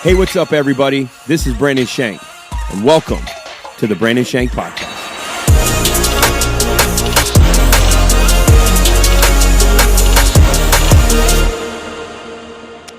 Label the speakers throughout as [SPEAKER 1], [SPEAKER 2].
[SPEAKER 1] Hey, what's up, everybody? This is Brandon Shank, and welcome to the Brandon Shank Podcast.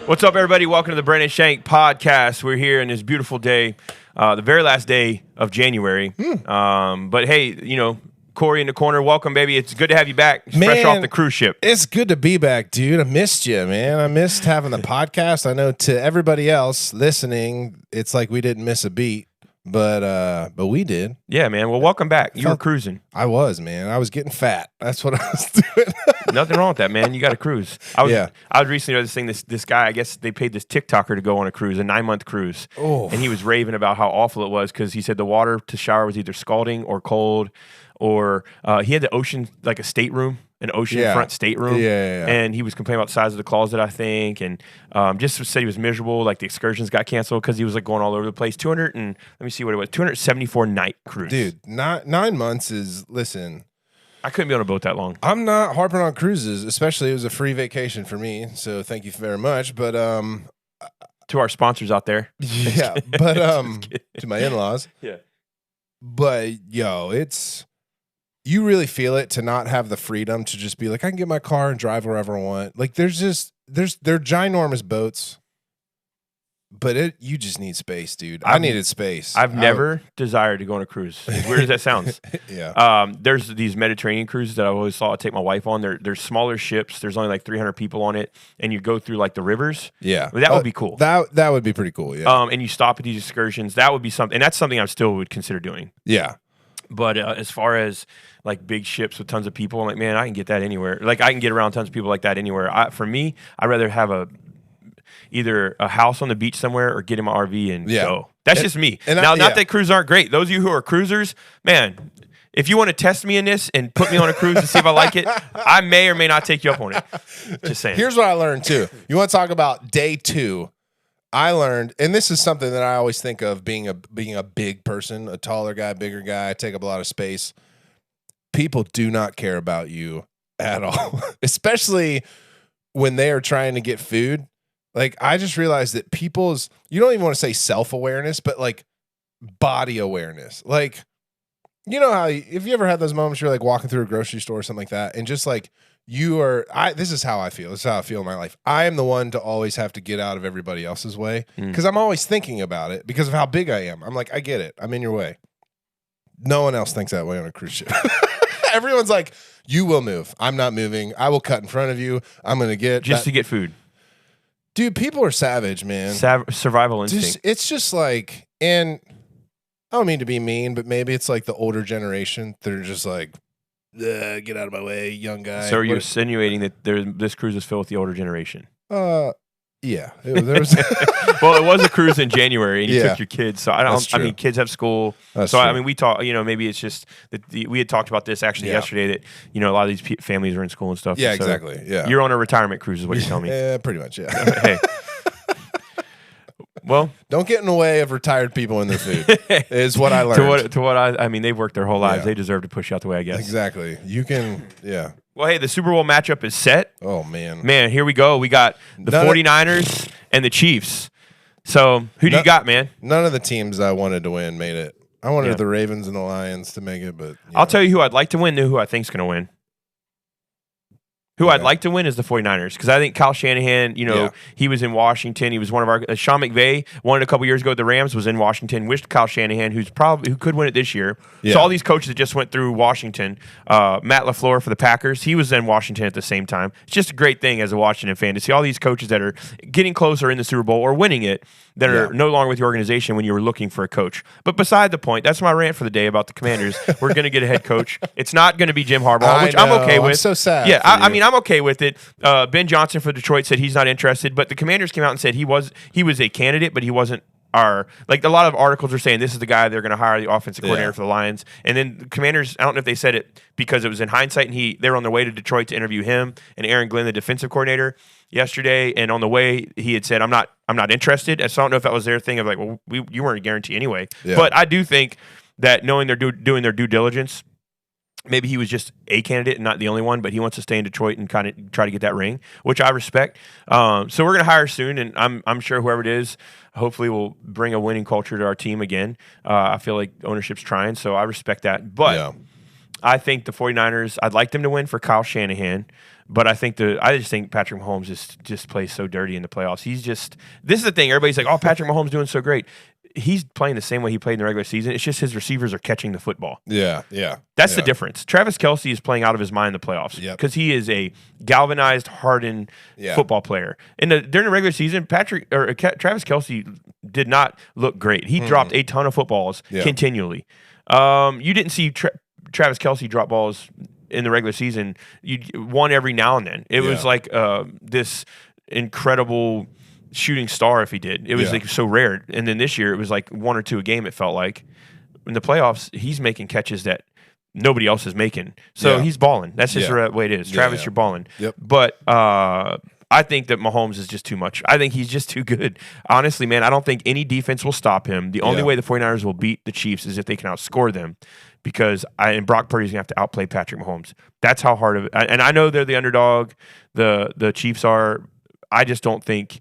[SPEAKER 1] What's up, everybody? Welcome to the Brandon Shank Podcast. We're here on this beautiful day, the very last day of January. But hey, you know, Corey in the corner, welcome, baby. It's good to have you back, fresh off the cruise ship.
[SPEAKER 2] It's good to be back, dude. I missed you, man. I missed having the podcast. I know to everybody else listening, it's like we didn't miss a beat, but we did.
[SPEAKER 1] Yeah, man. Well, welcome back. You were cruising.
[SPEAKER 2] I was, man. I was getting fat. That's what I was doing.
[SPEAKER 1] Nothing wrong with that, man. You got to cruise. I was recently seeing this guy. I guess they paid this TikToker to go on a cruise, a 9-month cruise, and he was raving about how awful it was because he said the water to shower was either scalding or cold. Or he had the ocean, like a stateroom, an ocean-front stateroom. And he was complaining about the size of the closet, I think, and just said he was miserable. Like the excursions got canceled because he was like going all over the place. 274 night cruise.
[SPEAKER 2] Dude, 9 months is, listen.
[SPEAKER 1] I couldn't be on a boat that long.
[SPEAKER 2] I'm not harping on cruises, especially it was a free vacation for me, so thank you very much. But
[SPEAKER 1] to our sponsors out there.
[SPEAKER 2] Yeah, but to my in-laws.
[SPEAKER 1] Yeah.
[SPEAKER 2] But yo, you really feel it to not have the freedom to just be like, I can get my car and drive wherever I want. Like they're ginormous boats, but you just need space, dude. I needed space.
[SPEAKER 1] I've never desired to go on a cruise. As weird as that sounds.
[SPEAKER 2] Yeah.
[SPEAKER 1] There's these Mediterranean cruises that I always thought I'd take my wife on. They're smaller ships. There's only like 300 people on it, and you go through like the rivers.
[SPEAKER 2] Yeah.
[SPEAKER 1] That would be cool.
[SPEAKER 2] That would be pretty cool. Yeah.
[SPEAKER 1] And you stop at these excursions. That would be something, and that's something I still would consider doing.
[SPEAKER 2] Yeah.
[SPEAKER 1] But as far as like big ships with tons of people, I'm like, man, I can get that anywhere. Like I can get around tons of people like that anywhere. For me, I'd rather have either a house on the beach somewhere or get in my RV and go. That's just me. Not that cruises aren't great. Those of you who are cruisers, man, if you want to test me in this and put me on a cruise and see if I like it, I may or may not take you up on it. Just saying.
[SPEAKER 2] Here's what I learned too. You want to talk about day 2? I learned, and this is something that I always think of being a big person, a taller guy, bigger guy, take up a lot of space. People do not care about you at all, especially when they are trying to get food. Like, I just realized that you don't even want to say self-awareness, but like body awareness. Like, you know how, if you ever had those moments you're like walking through a grocery store or something like that, and just like, this is how I feel. This is how I feel in my life. I am the one to always have to get out of everybody else's way because I'm always thinking about it because of how big I am. I'm like, I get it. I'm in your way. No one else thinks that way on a cruise ship. Everyone's like, you will move. I'm not moving. I will cut in front of you. I'm going to get
[SPEAKER 1] to get food.
[SPEAKER 2] Dude, people are savage, man.
[SPEAKER 1] Survival instinct.
[SPEAKER 2] It's just like, and I don't mean to be mean, but maybe it's like the older generation that are just like, get out of my way, young guy.
[SPEAKER 1] So are you insinuating that this cruise is filled with the older generation?
[SPEAKER 2] Yeah. There was
[SPEAKER 1] well, it was a cruise in January, and you took your kids. So I mean, kids have school.
[SPEAKER 2] That's
[SPEAKER 1] so
[SPEAKER 2] true.
[SPEAKER 1] I mean, we talk. You know, maybe it's just that we had talked about this actually yesterday. That a lot of these families are in school and stuff.
[SPEAKER 2] Yeah,
[SPEAKER 1] so
[SPEAKER 2] exactly. Yeah,
[SPEAKER 1] you're on a retirement cruise, is what you're telling me.
[SPEAKER 2] Yeah, pretty much. Yeah.
[SPEAKER 1] Hey. Well,
[SPEAKER 2] don't get in the way of retired people and their food. Is what I learned.
[SPEAKER 1] To what I mean, they've worked their whole lives. They deserve to push you out the way, I guess.
[SPEAKER 2] Exactly. You can. Yeah.
[SPEAKER 1] Well, hey, the Super Bowl matchup is set.
[SPEAKER 2] Oh man.
[SPEAKER 1] Man, here we go. We got the 49ers and the Chiefs. So who do you got, man?
[SPEAKER 2] None of the teams I wanted to win made it. I wanted the Ravens and the Lions to make it, but
[SPEAKER 1] I'll tell you who I'd like to win. Who I think's going to win. Who I'd like to win is the 49ers because I think Kyle Shanahan, he was in Washington. He was one of our Sean McVay won it a couple years ago at the Rams, was in Washington. Wished Kyle Shanahan, who could win it this year. Yeah. So all these coaches that just went through Washington, Matt LaFleur for the Packers, he was in Washington at the same time. It's just a great thing as a Washington fan to see all these coaches that are getting closer in the Super Bowl or winning it that are no longer with the organization when you were looking for a coach. But beside the point, that's my rant for the day about the Commanders. We're going to get a head coach. It's not going to be Jim Harbaugh, which I'm okay with.
[SPEAKER 2] I'm so sad.
[SPEAKER 1] Yeah, I mean, I'm okay with it. Ben Johnson for Detroit said he's not interested, but the Commanders came out and said he was a candidate, but he wasn't a lot of articles are saying this is the guy they're going to hire the offensive coordinator for the Lions. And then the Commanders, I don't know if they said it because it was in hindsight, and they were on their way to Detroit to interview him and Aaron Glenn, the defensive coordinator, yesterday. And on the way, he had said, I'm not interested. So I don't know if that was their thing of like, well, you weren't a guarantee anyway. Yeah. But I do think that knowing they're doing their due diligence, maybe he was just a candidate and not the only one, but he wants to stay in Detroit and kind of try to get that ring, which I respect. So we're going to hire soon, and I'm sure whoever it is, hopefully will bring a winning culture to our team again. I feel like ownership's trying, so I respect that. But I think the 49ers, I'd like them to win for Kyle Shanahan, but I just think Patrick Mahomes just plays so dirty in the playoffs. This is the thing, everybody's like, oh, Patrick Mahomes doing so great. He's playing the same way he played in the regular season. It's just his receivers are catching the football.
[SPEAKER 2] Yeah.
[SPEAKER 1] That's the difference. Travis Kelce is playing out of his mind in the playoffs because he is a galvanized, hardened football player. During the regular season, Travis Kelce did not look great. He dropped a ton of footballs continually. You didn't see Travis Kelce drop balls in the regular season. One every now and then. It was like this incredible shooting star if he did. It was like so rare. And then this year it was like one or two a game, it felt like. In the playoffs, he's making catches that nobody else is making. So he's balling. That's just the way it is. Travis, you're balling.
[SPEAKER 2] Yep.
[SPEAKER 1] But I think that Mahomes is just too much. I think he's just too good. Honestly, man, I don't think any defense will stop him. The only way the 49ers will beat the Chiefs is if they can outscore them, because Brock Purdy's going to have to outplay Patrick Mahomes. That's how hard of it. And I know they're the underdog. The Chiefs are. I just don't think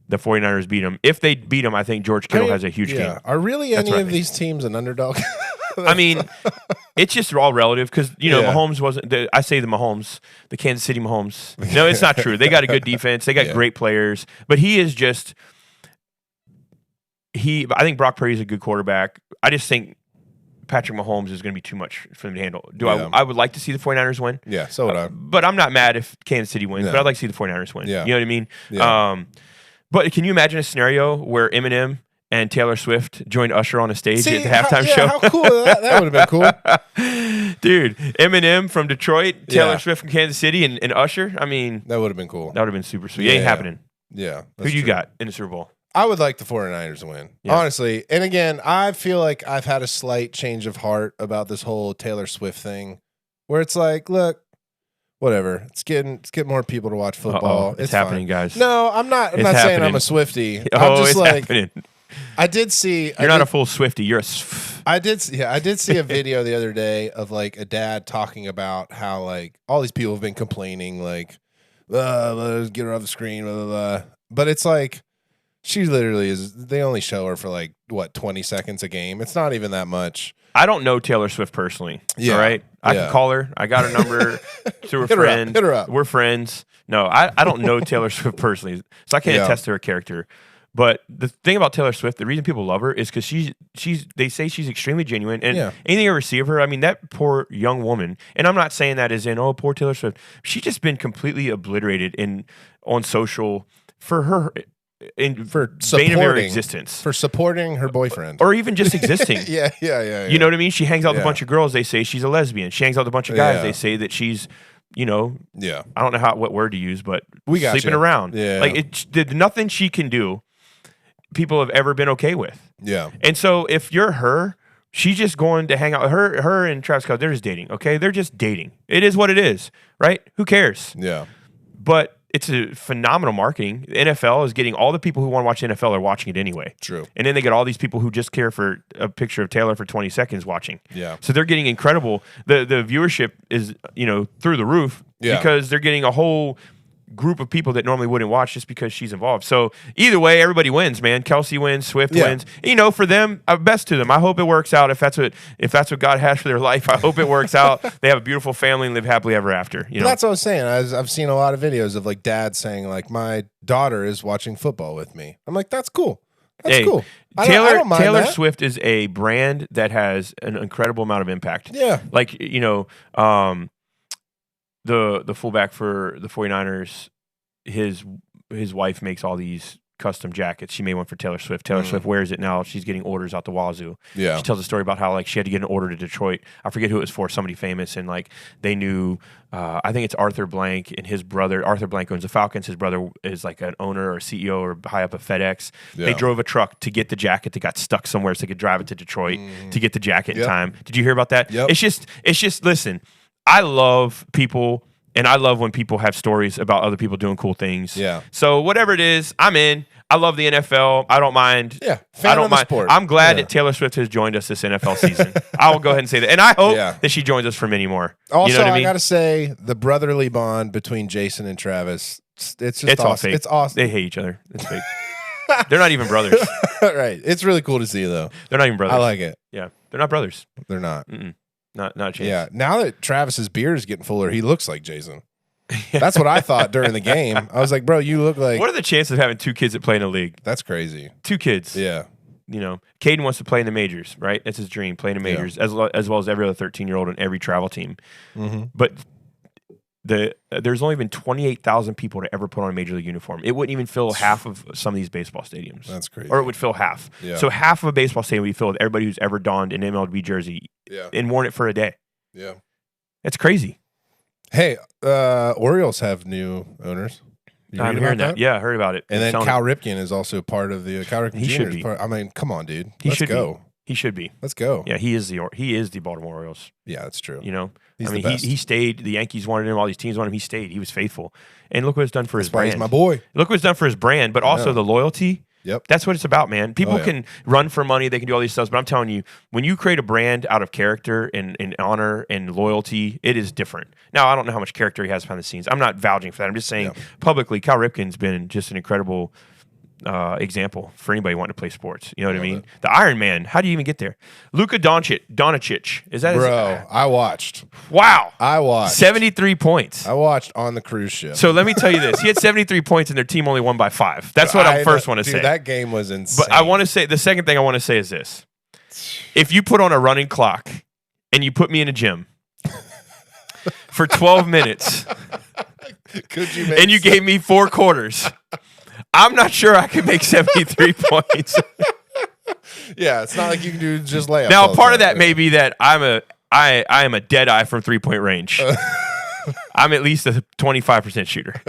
[SPEAKER 1] the 49ers beat them. If they beat them, I think George Kittle has a huge game.
[SPEAKER 2] Are really any of these teams an underdog?
[SPEAKER 1] I mean, it's just all relative because, Mahomes wasn't – I say the Kansas City Mahomes. No, it's not true. They got a good defense. They got great players. But he is just – I think Brock Purdy is a good quarterback. I just think Patrick Mahomes is going to be too much for them to handle. I would like to see the 49ers win.
[SPEAKER 2] Yeah, so would I.
[SPEAKER 1] But I'm not mad if Kansas City wins. But I'd like to see the 49ers win. Yeah. You know what I mean?
[SPEAKER 2] Yeah.
[SPEAKER 1] But can you imagine a scenario where Eminem and Taylor Swift joined Usher on a stage at the halftime show?
[SPEAKER 2] How cool that would have been cool.
[SPEAKER 1] Dude, Eminem from Detroit, Taylor Swift from Kansas City, and Usher. I mean,
[SPEAKER 2] that would have been cool.
[SPEAKER 1] That would have been super sweet. It ain't happening.
[SPEAKER 2] Yeah.
[SPEAKER 1] Who you got in the Super Bowl?
[SPEAKER 2] I would like the 49ers to win, honestly. And again, I feel like I've had a slight change of heart about this whole Taylor Swift thing, where it's like, look, whatever. Let's get more people to watch football.
[SPEAKER 1] It's happening, guys.
[SPEAKER 2] No, I'm not saying I'm a Swiftie. I'm just like
[SPEAKER 1] happening.
[SPEAKER 2] I did see.
[SPEAKER 1] You're not a full Swiftie. You're a.
[SPEAKER 2] I did see a video the other day of like a dad talking about how like all these people have been complaining like, let's get her off the screen, blah, blah, blah. But it's like she literally is. They only show her for like 20 seconds a game. It's not even that much.
[SPEAKER 1] I don't know Taylor Swift personally.
[SPEAKER 2] Yeah.
[SPEAKER 1] All right. I can call her. I got her number through a friend.
[SPEAKER 2] Hit her up.
[SPEAKER 1] We're friends. No, I don't know Taylor Swift personally, so I can't attest to her character. But the thing about Taylor Swift, the reason people love her is because they say she's extremely genuine. And anything I ever see of her, I mean, that poor young woman, and I'm not saying that as in, oh, poor Taylor Swift. She's just been completely obliterated on social for her for supporting her existence,
[SPEAKER 2] for supporting her boyfriend,
[SPEAKER 1] or even just existing.
[SPEAKER 2] Yeah.
[SPEAKER 1] You know what I mean? She hangs out with a bunch of girls. They say she's a lesbian. She hangs out with a bunch of guys. They say that she's, I don't know what word to use, but sleeping around. Yeah, like nothing she can do, people have ever been okay with.
[SPEAKER 2] Yeah,
[SPEAKER 1] and so if you're her, she's just going to hang out. Her and Travis Kelce, they're just dating. Okay, they're just dating. It is what it is, right? Who cares?
[SPEAKER 2] Yeah,
[SPEAKER 1] but it's a phenomenal marketing. The NFL is getting all the people who want to watch the NFL are watching it anyway.
[SPEAKER 2] True.
[SPEAKER 1] And then they get all these people who just care for a picture of Taylor for 20 seconds watching.
[SPEAKER 2] Yeah.
[SPEAKER 1] So they're getting incredible. The viewership is, through the roof because they're getting a whole group of people that normally wouldn't watch just because she's involved. So either way, everybody wins, man. Kelce wins, Swift wins. For them, best to them. I hope it works out. If that's what God has for their life, I hope it works out. They have a beautiful family and live happily ever after.
[SPEAKER 2] That's what I was saying. I've seen a lot of videos of like dads saying like, my daughter is watching football with me. I'm like, that's cool. That's cool.
[SPEAKER 1] Taylor Swift is a brand that has an incredible amount of impact.
[SPEAKER 2] Yeah.
[SPEAKER 1] Like, the fullback for the 49ers, his wife makes all these custom jackets. She made one for Taylor Swift. Taylor Swift wears it now. She's getting orders out the wazoo.
[SPEAKER 2] Yeah.
[SPEAKER 1] She tells a story about how like she had to get an order to Detroit. I forget who it was for, somebody famous, and like they knew I think it's Arthur Blank and his brother. Arthur Blank owns the Falcons. His brother is like an owner or CEO or high up at FedEx. Yeah. They drove a truck to get the jacket that got stuck somewhere so they could drive it to Detroit to get the jacket in time. Did you hear about that?
[SPEAKER 2] Yep.
[SPEAKER 1] It's just listen, I love people And I love when people have stories about other people doing cool things.
[SPEAKER 2] Yeah.
[SPEAKER 1] So whatever it is, I'm in. I love the NFL. I don't mind.
[SPEAKER 2] Yeah.
[SPEAKER 1] I don't mind.
[SPEAKER 2] Sport.
[SPEAKER 1] I'm glad that Taylor Swift has joined us this NFL season. I will go ahead and say that. And I hope that she joins us for many more.
[SPEAKER 2] Also,
[SPEAKER 1] you know what I mean?
[SPEAKER 2] got to say, the brotherly bond between Jason and Travis, it's just awesome.
[SPEAKER 1] All fake.
[SPEAKER 2] It's awesome.
[SPEAKER 1] They hate each other. It's fake. They're not even brothers.
[SPEAKER 2] Right. It's really cool to see, though.
[SPEAKER 1] They're not even brothers.
[SPEAKER 2] I like it.
[SPEAKER 1] Yeah. They're not brothers.
[SPEAKER 2] They're not.
[SPEAKER 1] Not a chance.
[SPEAKER 2] Yeah. Now that Travis's beard is getting fuller, he looks like Jason. That's what I thought during the game. I was like, bro, you look like...
[SPEAKER 1] What are the chances of having 2 kids that play in a league?
[SPEAKER 2] That's crazy.
[SPEAKER 1] 2 kids.
[SPEAKER 2] Yeah.
[SPEAKER 1] You know, Caden wants to play in the majors, right? That's his dream, playing in majors, as well as every other 13-year-old on every travel team. But there's only been 28,000 people to ever put on a major league uniform. It wouldn't even fill half of some of these baseball stadiums.
[SPEAKER 2] That's crazy.
[SPEAKER 1] Or it would fill half.
[SPEAKER 2] Yeah.
[SPEAKER 1] So half of a baseball stadium would be filled with everybody who's ever donned an MLB jersey and worn it for a day.
[SPEAKER 2] Yeah.
[SPEAKER 1] That's crazy.
[SPEAKER 2] Hey, Orioles have new owners.
[SPEAKER 1] I'm hearing that. Yeah, I heard about it.
[SPEAKER 2] And then Cal Ripken is also part of the Cal Ripken.
[SPEAKER 1] He should be.
[SPEAKER 2] I mean, come on, dude.
[SPEAKER 1] Let's
[SPEAKER 2] go.
[SPEAKER 1] He should be.
[SPEAKER 2] Let's go.
[SPEAKER 1] Yeah, he is the Baltimore Orioles.
[SPEAKER 2] Yeah, that's true.
[SPEAKER 1] You know,
[SPEAKER 2] he's
[SPEAKER 1] he stayed. The Yankees wanted him. All these teams wanted him. He stayed. He was faithful. And look what it's done for his brand.
[SPEAKER 2] He's my boy.
[SPEAKER 1] Look what it's done for his brand, but also the loyalty.
[SPEAKER 2] Yep.
[SPEAKER 1] That's what it's about, man. People can run for money. They can do all these stuff. But I'm telling you, when you create a brand out of character and honor and loyalty, it is different. Now, I don't know how much character he has behind the scenes. I'm not vouching for that. I'm just saying publicly, Cal Ripken's been just an incredible example for anybody wanting to play sports. You know what I mean? The Iron Man. How do you even get there? Luka Doncic. Is that
[SPEAKER 2] Bro, I watched.
[SPEAKER 1] Wow.
[SPEAKER 2] I watched.
[SPEAKER 1] 73 points.
[SPEAKER 2] I watched on the cruise ship.
[SPEAKER 1] So let me tell you this. He had 73 points and their team only won by 5. That's what I first want to say.
[SPEAKER 2] That game was insane.
[SPEAKER 1] But I want to say, the second thing I want to say is this. If you put on a running clock and you put me in a gym for 12 minutes and you gave me 4 quarters, I'm not sure I can make 73 points.
[SPEAKER 2] Yeah, it's not like you can do just layups.
[SPEAKER 1] Now, part of that may be that I am a dead eye from 3-point range. I'm at least a 25% shooter.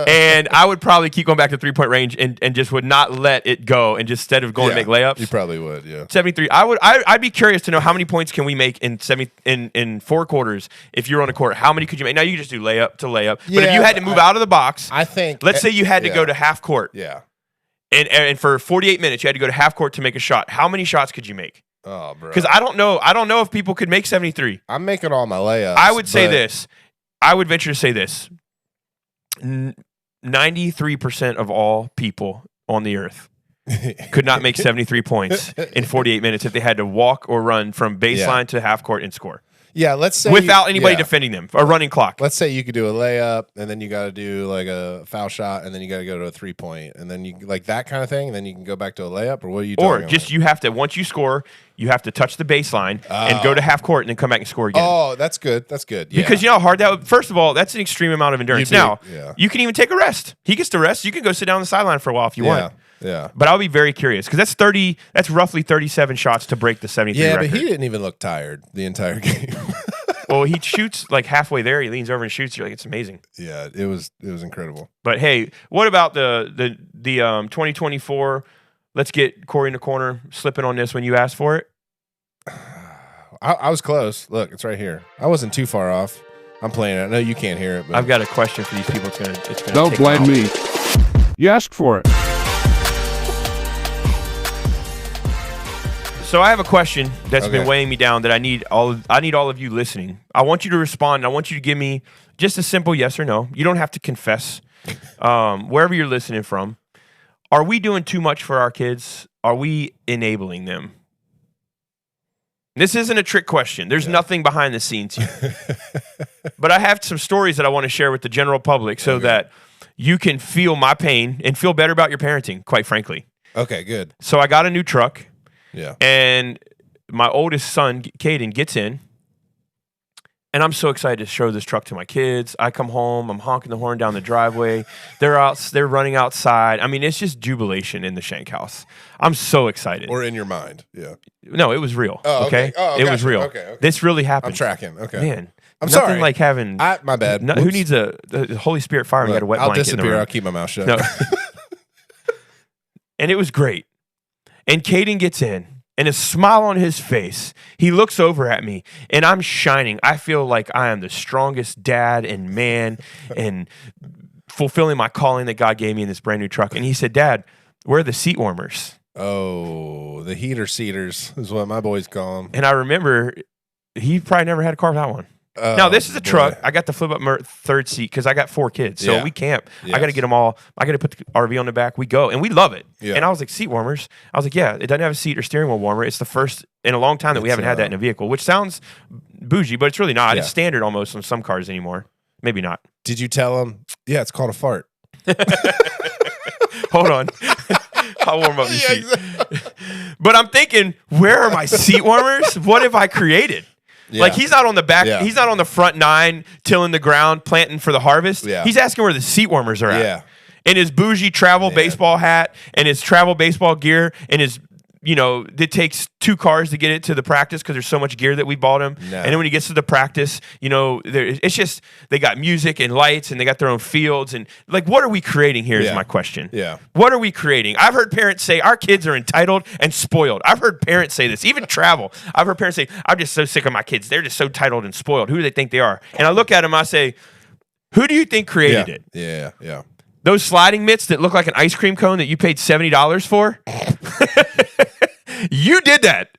[SPEAKER 1] And I would probably keep going back to 3-point range and just would not let it go. And just instead of going to make layups.
[SPEAKER 2] You probably would, yeah.
[SPEAKER 1] 73. I'd be curious to know how many points can we make in 4 quarters if you're on a court. How many could you make? Now you can just do layup to layup.
[SPEAKER 2] Yeah,
[SPEAKER 1] but if you had to move out of the box,
[SPEAKER 2] I think
[SPEAKER 1] let's say you had to go to half court.
[SPEAKER 2] Yeah.
[SPEAKER 1] And for 48 minutes you had to go to half court to make a shot. How many shots could you make?
[SPEAKER 2] Oh, bro.
[SPEAKER 1] Because I don't know if people could make 73.
[SPEAKER 2] I'm making all my layups.
[SPEAKER 1] I would say this. I would venture to say this. 93% of all people on the earth could not make 73 points in 48 minutes if they had to walk or run from baseline to half court and score.
[SPEAKER 2] Yeah, let's say
[SPEAKER 1] without anybody defending them, a running clock.
[SPEAKER 2] Let's say you could do a layup, and then you got to do like a foul shot, and then you got to go to a 3-point, and then you like that kind of thing, and then you can go back to a layup, or what are you talking about?
[SPEAKER 1] Or just you have to, once you score, you have to touch the baseline and go to half court and then come back and score again.
[SPEAKER 2] Oh, that's good. That's good. Yeah.
[SPEAKER 1] Because you know how hard that would, first of all, that's an extreme amount of endurance. Now, you can even take a rest. He gets to rest. You can go sit down on the sideline for a while if you want.
[SPEAKER 2] Yeah.
[SPEAKER 1] But I'll be very curious because that's roughly 37 shots to break the 73 record.
[SPEAKER 2] Yeah, but he didn't even look tired the entire game.
[SPEAKER 1] Well, he shoots like halfway there. He leans over and shoots. You're like, it's amazing.
[SPEAKER 2] Yeah, it was incredible.
[SPEAKER 1] But hey, what about the 2024? Let's get Corey in the corner slipping on this when you asked for it.
[SPEAKER 2] I was close. Look, it's right here. I wasn't too far off. I'm playing it. I know you can't hear it. But
[SPEAKER 1] I've got a question for these people. It's gonna
[SPEAKER 3] don't blame me. You asked for it.
[SPEAKER 1] So I have a question that's been weighing me down that I need all of you listening. I want you to respond. I want you to give me just a simple yes or no. You don't have to confess. Wherever you're listening from, are we doing too much for our kids? Are we enabling them? This isn't a trick question. There's nothing behind the scenes here. But I have some stories that I want to share with the general public so that you can feel my pain and feel better about your parenting, quite frankly.
[SPEAKER 2] Okay, good.
[SPEAKER 1] So I got a new truck.
[SPEAKER 2] Yeah.
[SPEAKER 1] And my oldest son, Caden, gets in. And I'm so excited to show this truck to my kids. I come home. I'm honking the horn down the driveway. They're running outside. I mean, it's just jubilation in the Shank house. I'm so excited.
[SPEAKER 2] Or in your mind. Yeah.
[SPEAKER 1] No, it was real.
[SPEAKER 2] Oh,
[SPEAKER 1] okay.
[SPEAKER 2] Oh,
[SPEAKER 1] it was real.
[SPEAKER 2] Okay.
[SPEAKER 1] This really happened.
[SPEAKER 2] I'm tracking. Okay.
[SPEAKER 1] Man.
[SPEAKER 2] I'm
[SPEAKER 1] nothing
[SPEAKER 2] sorry.
[SPEAKER 1] Like having.
[SPEAKER 2] My bad.
[SPEAKER 1] Who needs the Holy Spirit fire and got a wet
[SPEAKER 2] I'll
[SPEAKER 1] blanket in the
[SPEAKER 2] disappear.
[SPEAKER 1] room?
[SPEAKER 2] I'll keep my mouth shut.
[SPEAKER 1] No. And it was great. And Caden gets in. and a smile on his face. He looks over at me, and I'm shining. I feel like I am the strongest dad and man and fulfilling my calling that God gave me in this brand new truck. And he said, Dad, where are the seat warmers?
[SPEAKER 2] Oh, the heater seaters is what my boys call them.
[SPEAKER 1] And I remember he probably never had a car without one. Now, this is a truck. I got to flip up third seat because I got 4 kids. So we camp. Yes. I got to get them all. I got to put the RV on the back. We go, and we love it. Yeah. And I was like, seat warmers? I was like, yeah, it doesn't have a seat or steering wheel warmer. It's the first in a long time that we haven't had that in a vehicle, which sounds bougie, but it's really not. Yeah. It's standard almost on some cars anymore. Maybe not.
[SPEAKER 2] Did you tell them, yeah, it's called a fart?
[SPEAKER 1] Hold on. I'll warm up the seat. But I'm thinking, where are my seat warmers? What have I created? Yeah. Like, he's not on the back. Yeah. He's not on the front 9 tilling the ground, planting for the harvest. Yeah. He's asking where the seat warmers are at. Yeah. And his bougie travel baseball hat and his travel baseball gear and his, it takes 2 cars to get it to the practice because there's so much gear that we bought him. No. And then when he gets to the practice, it's just they got music and lights and they got their own fields. And, like, what are we creating here is my question. Yeah. What are we creating? I've heard parents say our kids are entitled and spoiled. I've heard parents say this, even travel. I've heard parents say, I'm just so sick of my kids. They're just so entitled and spoiled. Who do they think they are? And I look at them, I say, who do you think created it?
[SPEAKER 2] Yeah, yeah.
[SPEAKER 1] Those sliding mitts that look like an ice cream cone that you paid $70 for? You did that.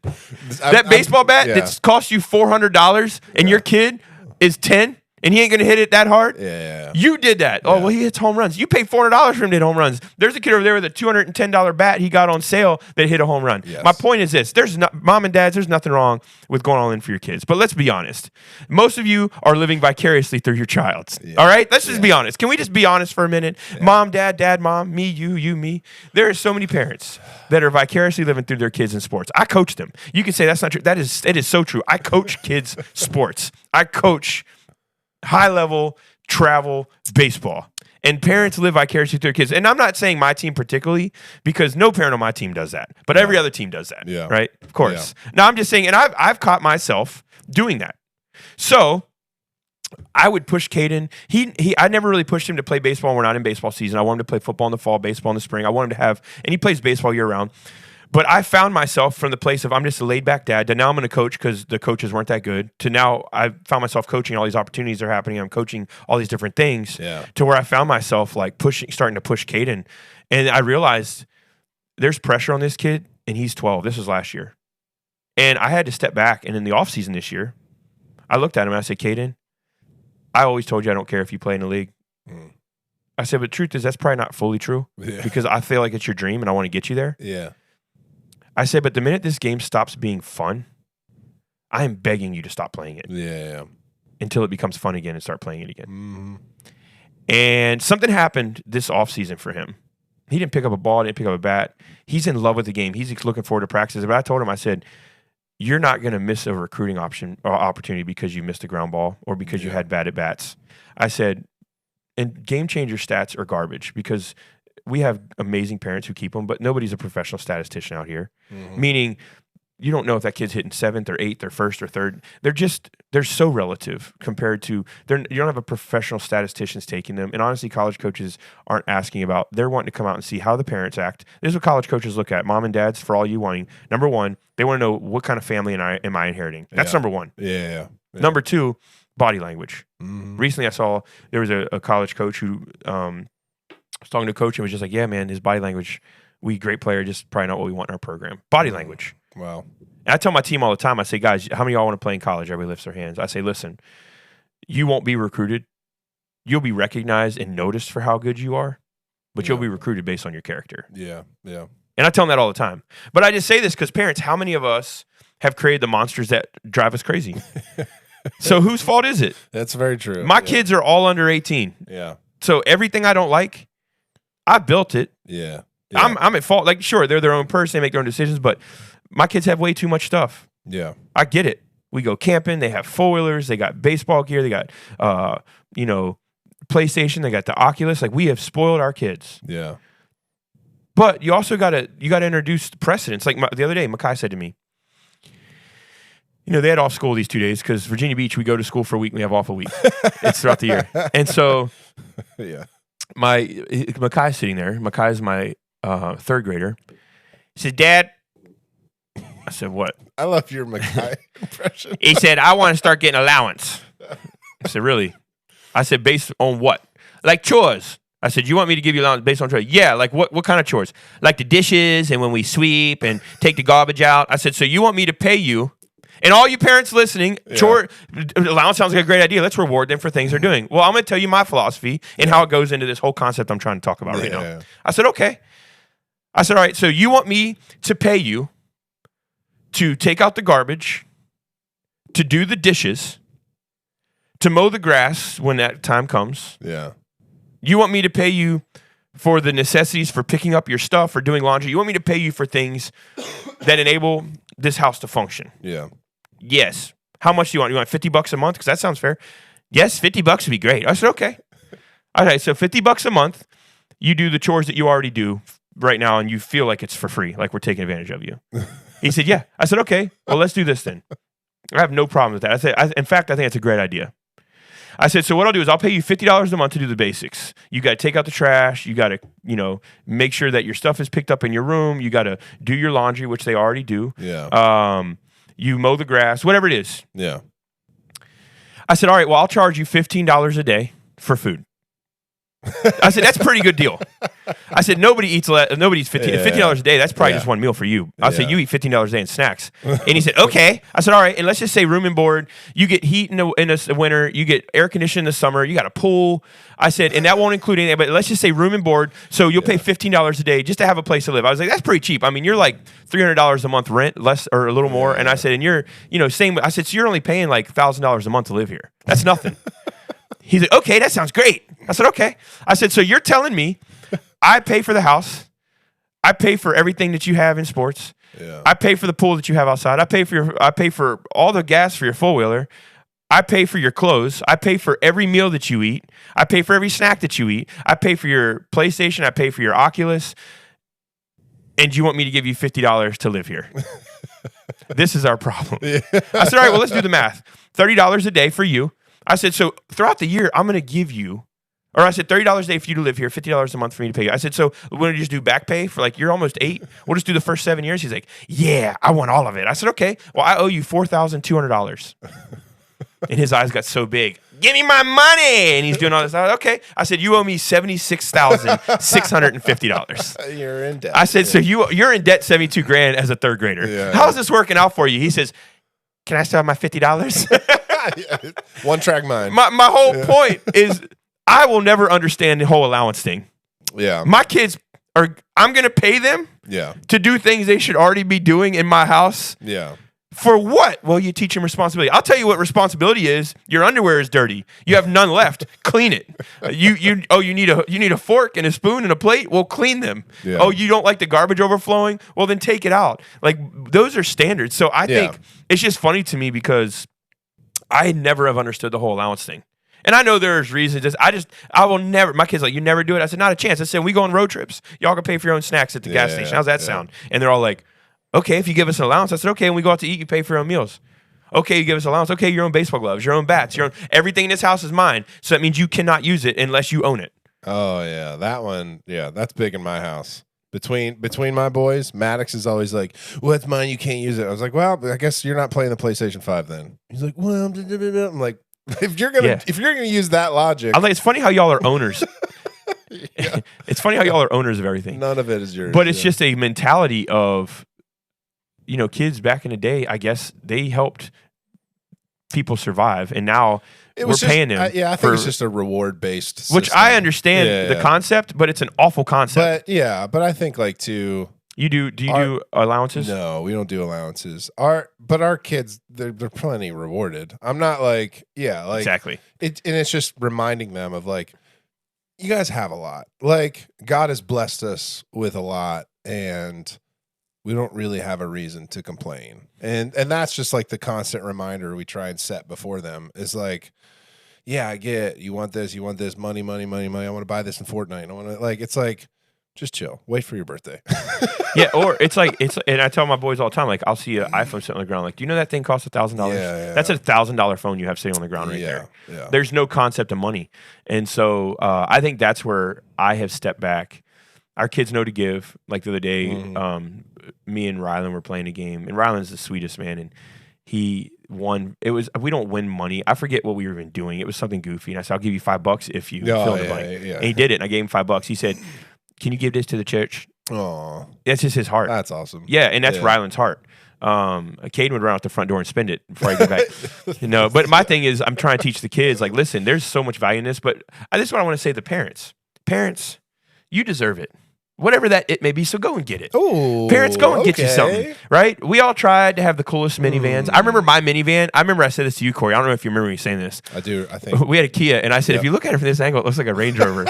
[SPEAKER 1] That baseball bat that's cost you $400 and your kid is 10 and he ain't going to hit it that hard? Yeah. You did that. Yeah. Oh, well, he hits home runs. You paid $400 for him to hit home runs. There's a kid over there with a $210 bat he got on sale that hit a home run. Yes. My point is this. Mom and dads, there's nothing wrong with going all in for your kids. But let's be honest. Most of you are living vicariously through your child. Yeah. All right? Let's just be honest. Can we just be honest for a minute? Yeah. Mom, dad, mom, me, you, me. There are so many parents that are vicariously living through their kids in sports. I coach them. You can say that's not true. It is so true. I coach kids sports. I coach high-level travel baseball. And parents live vicariously through their kids. And I'm not saying my team particularly because no parent on my team does that. But every other team does that, right? Of course. Yeah. Now, I'm just saying, and I've caught myself doing that. So I would push Caden. I never really pushed him to play baseball when we're not in baseball season. I want him to play football in the fall, baseball in the spring. I want him to have, and he plays baseball year-round. But I found myself from the place of I'm just a laid-back dad to now I'm going to coach because the coaches weren't that good to now I found myself coaching all these opportunities that are happening. I'm coaching all these different things to where I found myself like starting to push Caden. And I realized there's pressure on this kid and he's 12. This was last year. And I had to step back. And in the offseason this year, I looked at him and I said, Caden, I always told you I don't care if you play in the league. Mm. I said, but the truth is that's probably not fully true because I feel like it's your dream and I want to get you there. Yeah. I said, but the minute this game stops being fun, I am begging you to stop playing it. Yeah. Until it becomes fun again and start playing it again. Mm-hmm. And something happened this offseason for him. He didn't pick up a ball, didn't pick up a bat. He's in love with the game. He's looking forward to practices. But I told him, I said, you're not going to miss a recruiting opportunity because you missed a ground ball or because you had bad at-bats. I said, and game changer stats are garbage because we have amazing parents who keep them, but nobody's a professional statistician out here. Mm-hmm. Meaning, you don't know if that kid's hitting 7th or 8th or 1st or 3rd. They're so relative compared to you don't have a professional statisticians taking them. And honestly, college coaches aren't asking about. They're wanting to come out and see how the parents act. This is what college coaches look at. Mom and dads, for all you wanting. Number one, they want to know what kind of family am I inheriting. That's number one. Yeah. Number two, body language. Mm-hmm. Recently, I saw there was a college coach who. I was talking to a coach and was just like, yeah, man, his body language, great player, just probably not what we want in our program. Body language. Wow. And I tell my team all the time, I say, guys, how many of y'all want to play in college? Everybody lifts their hands. I say, listen, you won't be recruited. You'll be recognized and noticed for how good you are, but you'll be recruited based on your character. Yeah, yeah. And I tell them that all the time. But I just say this because parents, how many of us have created the monsters that drive us crazy? So whose fault is it?
[SPEAKER 2] That's very true.
[SPEAKER 1] My kids are all under 18. Yeah. So everything I don't like, I built it. Yeah. I'm at fault. Like, sure, they're their own person. They make their own decisions, but my kids have way too much stuff. Yeah. I get it. We go camping. They have four-wheelers. They got baseball gear. They got, PlayStation. They got the Oculus. Like, we have spoiled our kids. Yeah. But you also got to introduce precedents. Like the other day, Makai said to me, they had off school these 2 days because Virginia Beach, we go to school for a week and we have off a week. It's throughout the year. And so yeah. Makai's sitting there. Makai's my third grader. He says, Dad, I said, what?
[SPEAKER 2] I love your Mackay impression.
[SPEAKER 1] He said, I want to start getting allowance. I said, really? I said, based on what? Like chores. I said, you want me to give you allowance based on chores? Yeah, like what kind of chores? Like the dishes and when we sweep and take the garbage out. I said, so you want me to pay you? And all you parents listening, chore allowance sounds like a great idea. Let's reward them for things they're doing. Well, I'm going to tell you my philosophy and how it goes into this whole concept I'm trying to talk about right now. I said, okay. I said, all right, so you want me to pay you to take out the garbage, to do the dishes, to mow the grass when that time comes.
[SPEAKER 2] Yeah.
[SPEAKER 1] You want me to pay you for the necessities for picking up your stuff or doing laundry. You want me to pay you for things that enable this house to function.
[SPEAKER 2] Yeah.
[SPEAKER 1] Yes. How much do you want? You want $50 a month? Because that sounds fair. Yes, $50 would be great. I said, okay. All right, so $50 a month, you do the chores that you already do right now, and you feel like it's for free, like we're taking advantage of you. He said, yeah. I said, okay, well, let's do this then. I have no problem with that. I said, in fact, I think it's a great idea. I said, so what I'll do is I'll pay you $50 a month to do the basics. You got to take out the trash. You got to, make sure that your stuff is picked up in your room. You got to do your laundry, which they already do.
[SPEAKER 2] Yeah.
[SPEAKER 1] You mow the grass, whatever it is.
[SPEAKER 2] Yeah.
[SPEAKER 1] I said, all right, well, I'll charge you $15 a day for food. I said, that's a pretty good deal. I said, nobody eats $50 a day. That's probably just one meal for you. I said, you eat $15 a day in snacks. And he said, okay. I said, all right. And let's just say room and board. You get heat in the winter. You get air conditioning in the summer. You got a pool. I said, and that won't include anything, but let's just say room and board. So you'll pay $15 a day just to have a place to live. I was like, that's pretty cheap. I mean, you're like $300 a month rent, less or a little more. And I said, and you're, same. I said, so you're only paying like $1,000 a month to live here. That's nothing. He's like, okay, that sounds great. I said, okay. I said, so you're telling me I pay for the house. I pay for everything that you have in sports.
[SPEAKER 2] Yeah.
[SPEAKER 1] I pay for the pool that you have outside. I pay for all the gas for your four-wheeler. I pay for your clothes. I pay for every meal that you eat. I pay for every snack that you eat. I pay for your PlayStation. I pay for your Oculus. And you want me to give you $50 to live here? This is our problem. Yeah. I said, all right, well, let's do the math. $30 a day for you. I said, so throughout the year, I'm going to give you, or I said $30 a day for you to live here, $50 a month for me to pay you. I said, so we're going to just do back pay for you're almost 8. We'll just do the first 7 years. He's like, yeah, I want all of it. I said, okay, well, I owe you $4,200. And his eyes got so big. Give me my money. And he's doing all this. I said, okay. I said, you owe me $76,650.
[SPEAKER 2] You're in debt.
[SPEAKER 1] I said, so you're in debt $72,000 as a third grader.
[SPEAKER 2] Yeah.
[SPEAKER 1] How's this working out for you? He says, can I still have my $50?
[SPEAKER 2] One track mind.
[SPEAKER 1] My whole point is I will never understand the whole allowance thing.
[SPEAKER 2] Yeah.
[SPEAKER 1] My kids I'm going to pay them to do things they should already be doing in my house.
[SPEAKER 2] Yeah.
[SPEAKER 1] For what? Well, you teach them responsibility. I'll tell you what responsibility is. Your underwear is dirty. You have none left. Clean it. You need a fork and a spoon and a plate? Well, clean them. Yeah. Oh, you don't like the garbage overflowing? Well, then take it out. Those are standards. So I think it's just funny to me because I never have understood the whole allowance thing. And I know there's reasons. I will never. My kids you never do it. I said, not a chance. I said, we go on road trips. Y'all can pay for your own snacks at the gas station. How's that sound? And they're all like, okay, if you give us an allowance. I said, okay, when we go out to eat, you pay for your own meals. Okay, you give us an allowance. Okay, your own baseball gloves, your own bats, everything in this house is mine. So that means you cannot use it unless you own it.
[SPEAKER 2] Oh, yeah. That one, that's big in my house. Between my boys, Maddox is always like, well, it's mine, you can't use it. I was like, well, I guess you're not playing the PlayStation 5 then. He's like, well, I'm like, if you're gonna use that logic.
[SPEAKER 1] I'm like, it's funny how y'all are owners. It's funny how y'all are owners of everything.
[SPEAKER 2] None of it is yours.
[SPEAKER 1] But it's just a mentality of, kids back in the day, I guess they helped people survive, and now we're paying them.
[SPEAKER 2] I think it's just a reward-based system.
[SPEAKER 1] Which I understand the concept, but it's an awful concept.
[SPEAKER 2] But I think Do you
[SPEAKER 1] do allowances?
[SPEAKER 2] No, we don't do allowances. Our kids, they're plenty rewarded. I'm not exactly. And it's just reminding them of you guys have a lot. God has blessed us with a lot, and we don't really have a reason to complain. And that's just the constant reminder we try and set before them is I get you want this, money. I want to buy this in Fortnite. I want to it's just chill. Wait for your birthday.
[SPEAKER 1] Yeah, or it's and I tell my boys all the time, I'll see an iPhone sitting on the ground. Do you know that thing costs $1,000?
[SPEAKER 2] Yeah.
[SPEAKER 1] That's a $1,000 phone you have sitting on the ground right there. Yeah. There's no concept of money. And so I think that's where I have stepped back Our kids know to give. Like the other day, me and Rylan were playing a game, and Rylan's the sweetest man, and he won. We don't win money. I forget what we were even doing. It was something goofy, and I said, "I'll give you $5 if you fill in the blank." And he did it, and I gave him $5. He said, "Can you give this to the church?"
[SPEAKER 2] Oh,
[SPEAKER 1] that's just his heart.
[SPEAKER 2] That's awesome.
[SPEAKER 1] Yeah, and that's Rylan's heart. Caden would run out the front door and spend it before I get back. But my thing is, I'm trying to teach the kids, like, listen, there's so much value in this, but this is what I want to say to the parents. Parents, you deserve it. Whatever that it may be, so go and get it.
[SPEAKER 2] Ooh,
[SPEAKER 1] parents, go and get you something, right? We all tried to have the coolest minivans. I remember my minivan. I remember I said this to you, Corey. I don't know if you remember me saying this.
[SPEAKER 2] I do, I think.
[SPEAKER 1] We had a Kia, and I said, if you look at it from this angle, it looks like a Range Rover.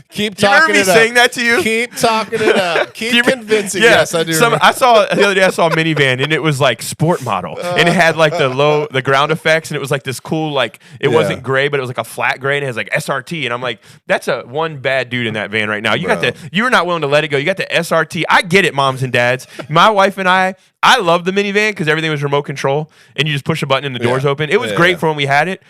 [SPEAKER 2] Keep talking
[SPEAKER 1] you remember me
[SPEAKER 2] it up.
[SPEAKER 1] saying that to you?
[SPEAKER 2] Keep talking it up. Keep convincing.
[SPEAKER 1] Yeah,
[SPEAKER 2] yes, I do.
[SPEAKER 1] the other day I saw a minivan, and it was like sport model, and it had like the ground effects, and it was like this cool, like it wasn't gray, but it was like a flat gray, and it has like SRT, and I'm like, that's one bad dude in that van right now. You're not willing to let it go. You got the SRT. I get it, moms and dads. My wife and I love the minivan because everything was remote control, and you just push a button and the doors open. It was great for when we had it.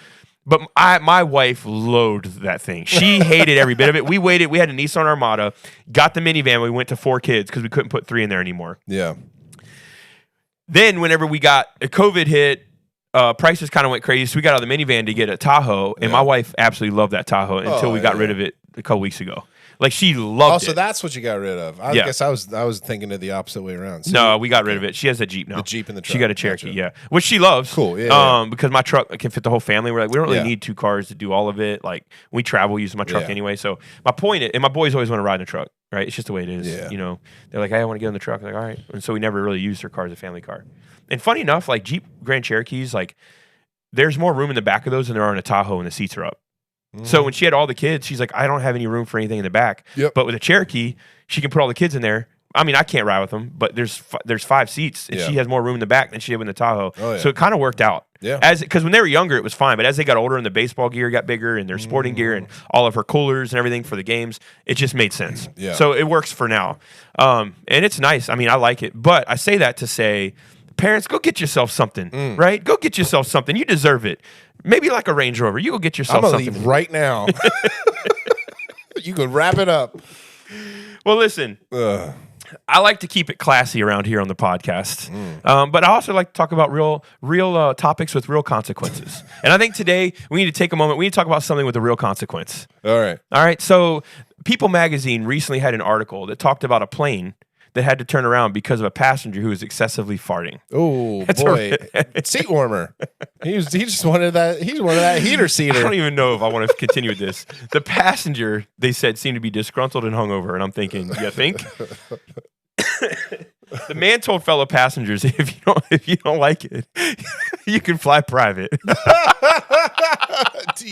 [SPEAKER 1] But my wife loathed that thing. She hated every bit of it. We waited. We had a Nissan Armada, got the minivan. We went to 4 kids because we couldn't put 3 in there anymore.
[SPEAKER 2] Yeah.
[SPEAKER 1] Then whenever we got COVID hit, prices kind of went crazy. So we got out of the minivan to get a Tahoe. And my wife absolutely loved that Tahoe until we got rid of it a couple weeks ago. Like she loved it.
[SPEAKER 2] So that's what you got rid of. I guess I was thinking it the opposite way around. So
[SPEAKER 1] no, we got rid of it. She has a Jeep now.
[SPEAKER 2] The Jeep and the truck.
[SPEAKER 1] She got a Cherokee, which she loves.
[SPEAKER 2] Cool, yeah.
[SPEAKER 1] Because my truck can fit the whole family. We're like, we don't really need 2 cars to do all of it. Like we travel using my truck anyway. So my point is, and my boys always want to ride in a truck, right? It's just the way it is.
[SPEAKER 2] Yeah.
[SPEAKER 1] You know, they're like, hey, I want to get in the truck. I'm like, all right. And so we never really used her car as a family car. And funny enough, like Jeep Grand Cherokees, like there's more room in the back of those than there are in a Tahoe, and the seats are up. So when she had all the kids, she's like, I don't have any room for anything in the back.
[SPEAKER 2] Yep.
[SPEAKER 1] But with a Cherokee, she can put all the kids in there. I mean, I can't ride with them, but there's 5 seats, and she has more room in the back than she had in the Tahoe.
[SPEAKER 2] Oh, yeah.
[SPEAKER 1] So it kind of worked out.
[SPEAKER 2] Yeah.
[SPEAKER 1] Because when they were younger, it was fine. But as they got older and the baseball gear got bigger and their sporting gear and all of her coolers and everything for the games, it just made sense.
[SPEAKER 2] Yeah.
[SPEAKER 1] So it works for now. And it's nice. I mean, I like it. But I say that to say, parents, go get yourself something, right? Go get yourself something. You deserve it. Maybe like a Range Rover. You go get yourself something.
[SPEAKER 2] I'm going to leave right now. You can wrap it up.
[SPEAKER 1] Well, listen. I like to keep it classy around here on the podcast, but I also like to talk about real topics with real consequences. And I think today we need to take a moment. We need to talk about something with a real consequence.
[SPEAKER 2] All right.
[SPEAKER 1] So People Magazine recently had an article that talked about a plane that had to turn around because of a passenger who was excessively farting.
[SPEAKER 2] Oh boy, seat warmer. He just wanted that. He wanted that heater seater.
[SPEAKER 1] I don't even know if I want to continue with this. The passenger, they said, seemed to be disgruntled and hungover, and I'm thinking, you think? The man told fellow passengers, if you don't like it, you can fly private.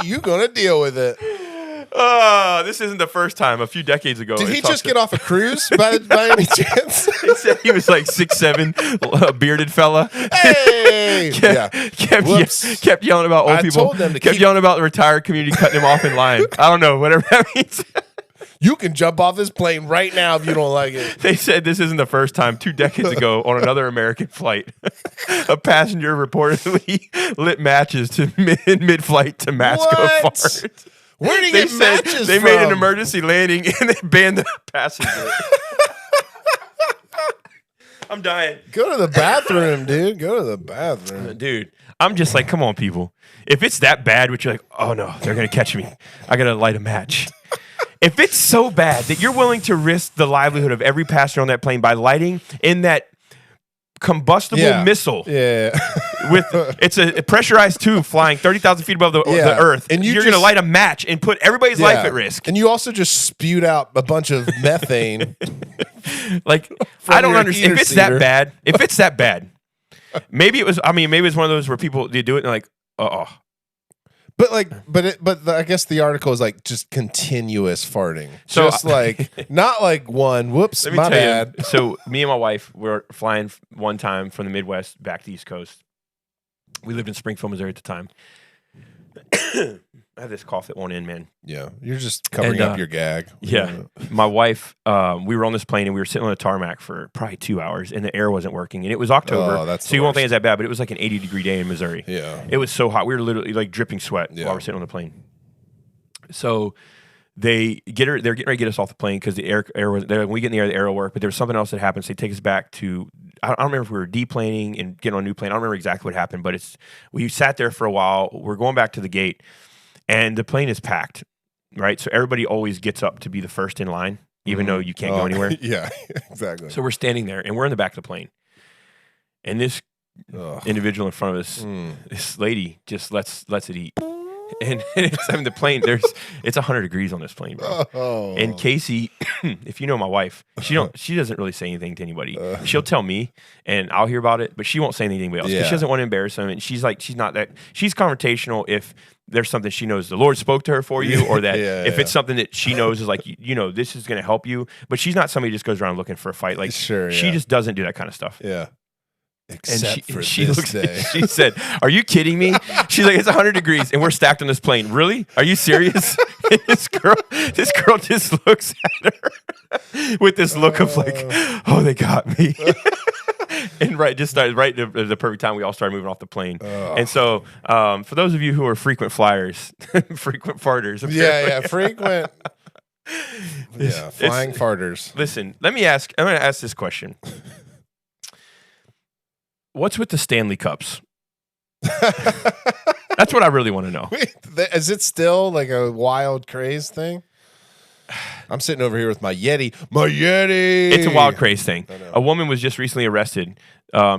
[SPEAKER 2] You gonna deal with it?
[SPEAKER 1] This isn't the first time. A few decades ago,
[SPEAKER 2] did he just get off a cruise by any chance?
[SPEAKER 1] He said he was like 6'7", a bearded fella.
[SPEAKER 2] Hey,
[SPEAKER 1] kept yelling about old people.
[SPEAKER 2] Told them to
[SPEAKER 1] kept yelling about the retired community cutting him off in line. I don't know, whatever that means.
[SPEAKER 2] You can jump off this plane right now if you don't like it.
[SPEAKER 1] They said this isn't the first time. 2 decades ago, on another American flight, a passenger reportedly lit matches to mid-flight to mask a fart.
[SPEAKER 2] Where did he get matches
[SPEAKER 1] They
[SPEAKER 2] from?
[SPEAKER 1] made an emergency landing and they banned the passenger. I'm dying.
[SPEAKER 2] Go to the bathroom, dude. Go to the bathroom.
[SPEAKER 1] Dude, I'm just like, come on, people. If it's that bad, which you're like, oh no, they're going to catch me. I got to light a match. If it's so bad that you're willing to risk the livelihood of every passenger on that plane by lighting in that combustible missile.
[SPEAKER 2] Yeah.
[SPEAKER 1] It's a pressurized tube flying 30,000 feet above the earth. And you're going to light a match and put everybody's life at risk.
[SPEAKER 2] And you also just spewed out a bunch of methane.
[SPEAKER 1] Like, I don't understand. If it's that bad, maybe it was one of those where people, they do it and they're like,
[SPEAKER 2] But I guess the article is like just continuous farting. So just like not like one. Whoops, my bad.
[SPEAKER 1] So me and my wife were flying one time from the Midwest back to the East Coast. We lived in Springfield, Missouri at the time. I have this cough that won't end, man.
[SPEAKER 2] Yeah, you're just covering up your gag.
[SPEAKER 1] Yeah, my wife. We were on this plane and we were sitting on the tarmac for probably 2 hours, and the air wasn't working, and it was October, so you won't think it's that bad. But it was like an 80-degree day in Missouri.
[SPEAKER 2] Yeah,
[SPEAKER 1] it was so hot. We were literally like dripping sweat while we're sitting on the plane. So They're getting ready to get us off the plane because the air when we get in the air, the air will work. But there was something else that happened. So they take us back to, I don't remember if we were deplaning and getting on a new plane. I don't remember exactly what happened, but we sat there for a while. We're going back to the gate, and the plane is packed, right? So everybody always gets up to be the first in line, even though you can't go anywhere.
[SPEAKER 2] Yeah, exactly.
[SPEAKER 1] So we're standing there, and we're in the back of the plane, and this individual in front of us, this lady, just lets it eat. And the plane, it's 100 degrees on this plane, bro.
[SPEAKER 2] Oh.
[SPEAKER 1] And Casey, if you know my wife, she doesn't really say anything to anybody. She'll tell me, and I'll hear about it, but she won't say anything to anybody else because she doesn't want to embarrass them. And she's confrontational if there's something she knows the Lord spoke to her for you, or that if it's something that she knows is like, this is going to help you. But she's not somebody who just goes around looking for a fight. Like, she just doesn't do that kind of stuff.
[SPEAKER 2] Yeah.
[SPEAKER 1] Except for this day. She said, "Are you kidding me?" She's like, "It's 100 degrees and we're stacked on this plane. Really? Are you serious?" And this girl just looks at her with this look of like, "Oh, they got me." And just started right at the perfect time. We all started moving off the plane. And so, for those of you who are frequent flyers, frequent farters,
[SPEAKER 2] frequent. Flying farters.
[SPEAKER 1] Listen, I'm going to ask this question. What's with the Stanley Cups? That's what I really want to know.
[SPEAKER 2] Wait, is it still like a wild craze thing? I'm sitting over here with my Yeti. My Yeti!
[SPEAKER 1] It's a wild craze thing. A woman was just recently arrested.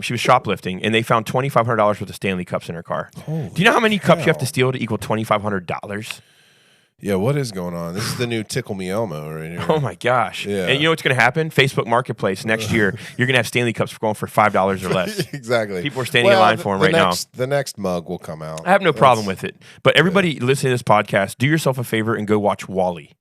[SPEAKER 1] She was shoplifting, and they found $2,500 worth of Stanley Cups in her car. Do you know how many cups you have to steal to equal $2,500?
[SPEAKER 2] Yeah, what is going on? This is the new Tickle Me Elmo right here.
[SPEAKER 1] Oh, my gosh.
[SPEAKER 2] Yeah.
[SPEAKER 1] And you know what's going to happen? Facebook Marketplace next year, you're going to have Stanley Cups going for $5 or less.
[SPEAKER 2] Exactly.
[SPEAKER 1] People are standing in line for them right now.
[SPEAKER 2] The next mug will come out.
[SPEAKER 1] I have no problem with it. But everybody listening to this podcast, do yourself a favor and go watch WALL-E.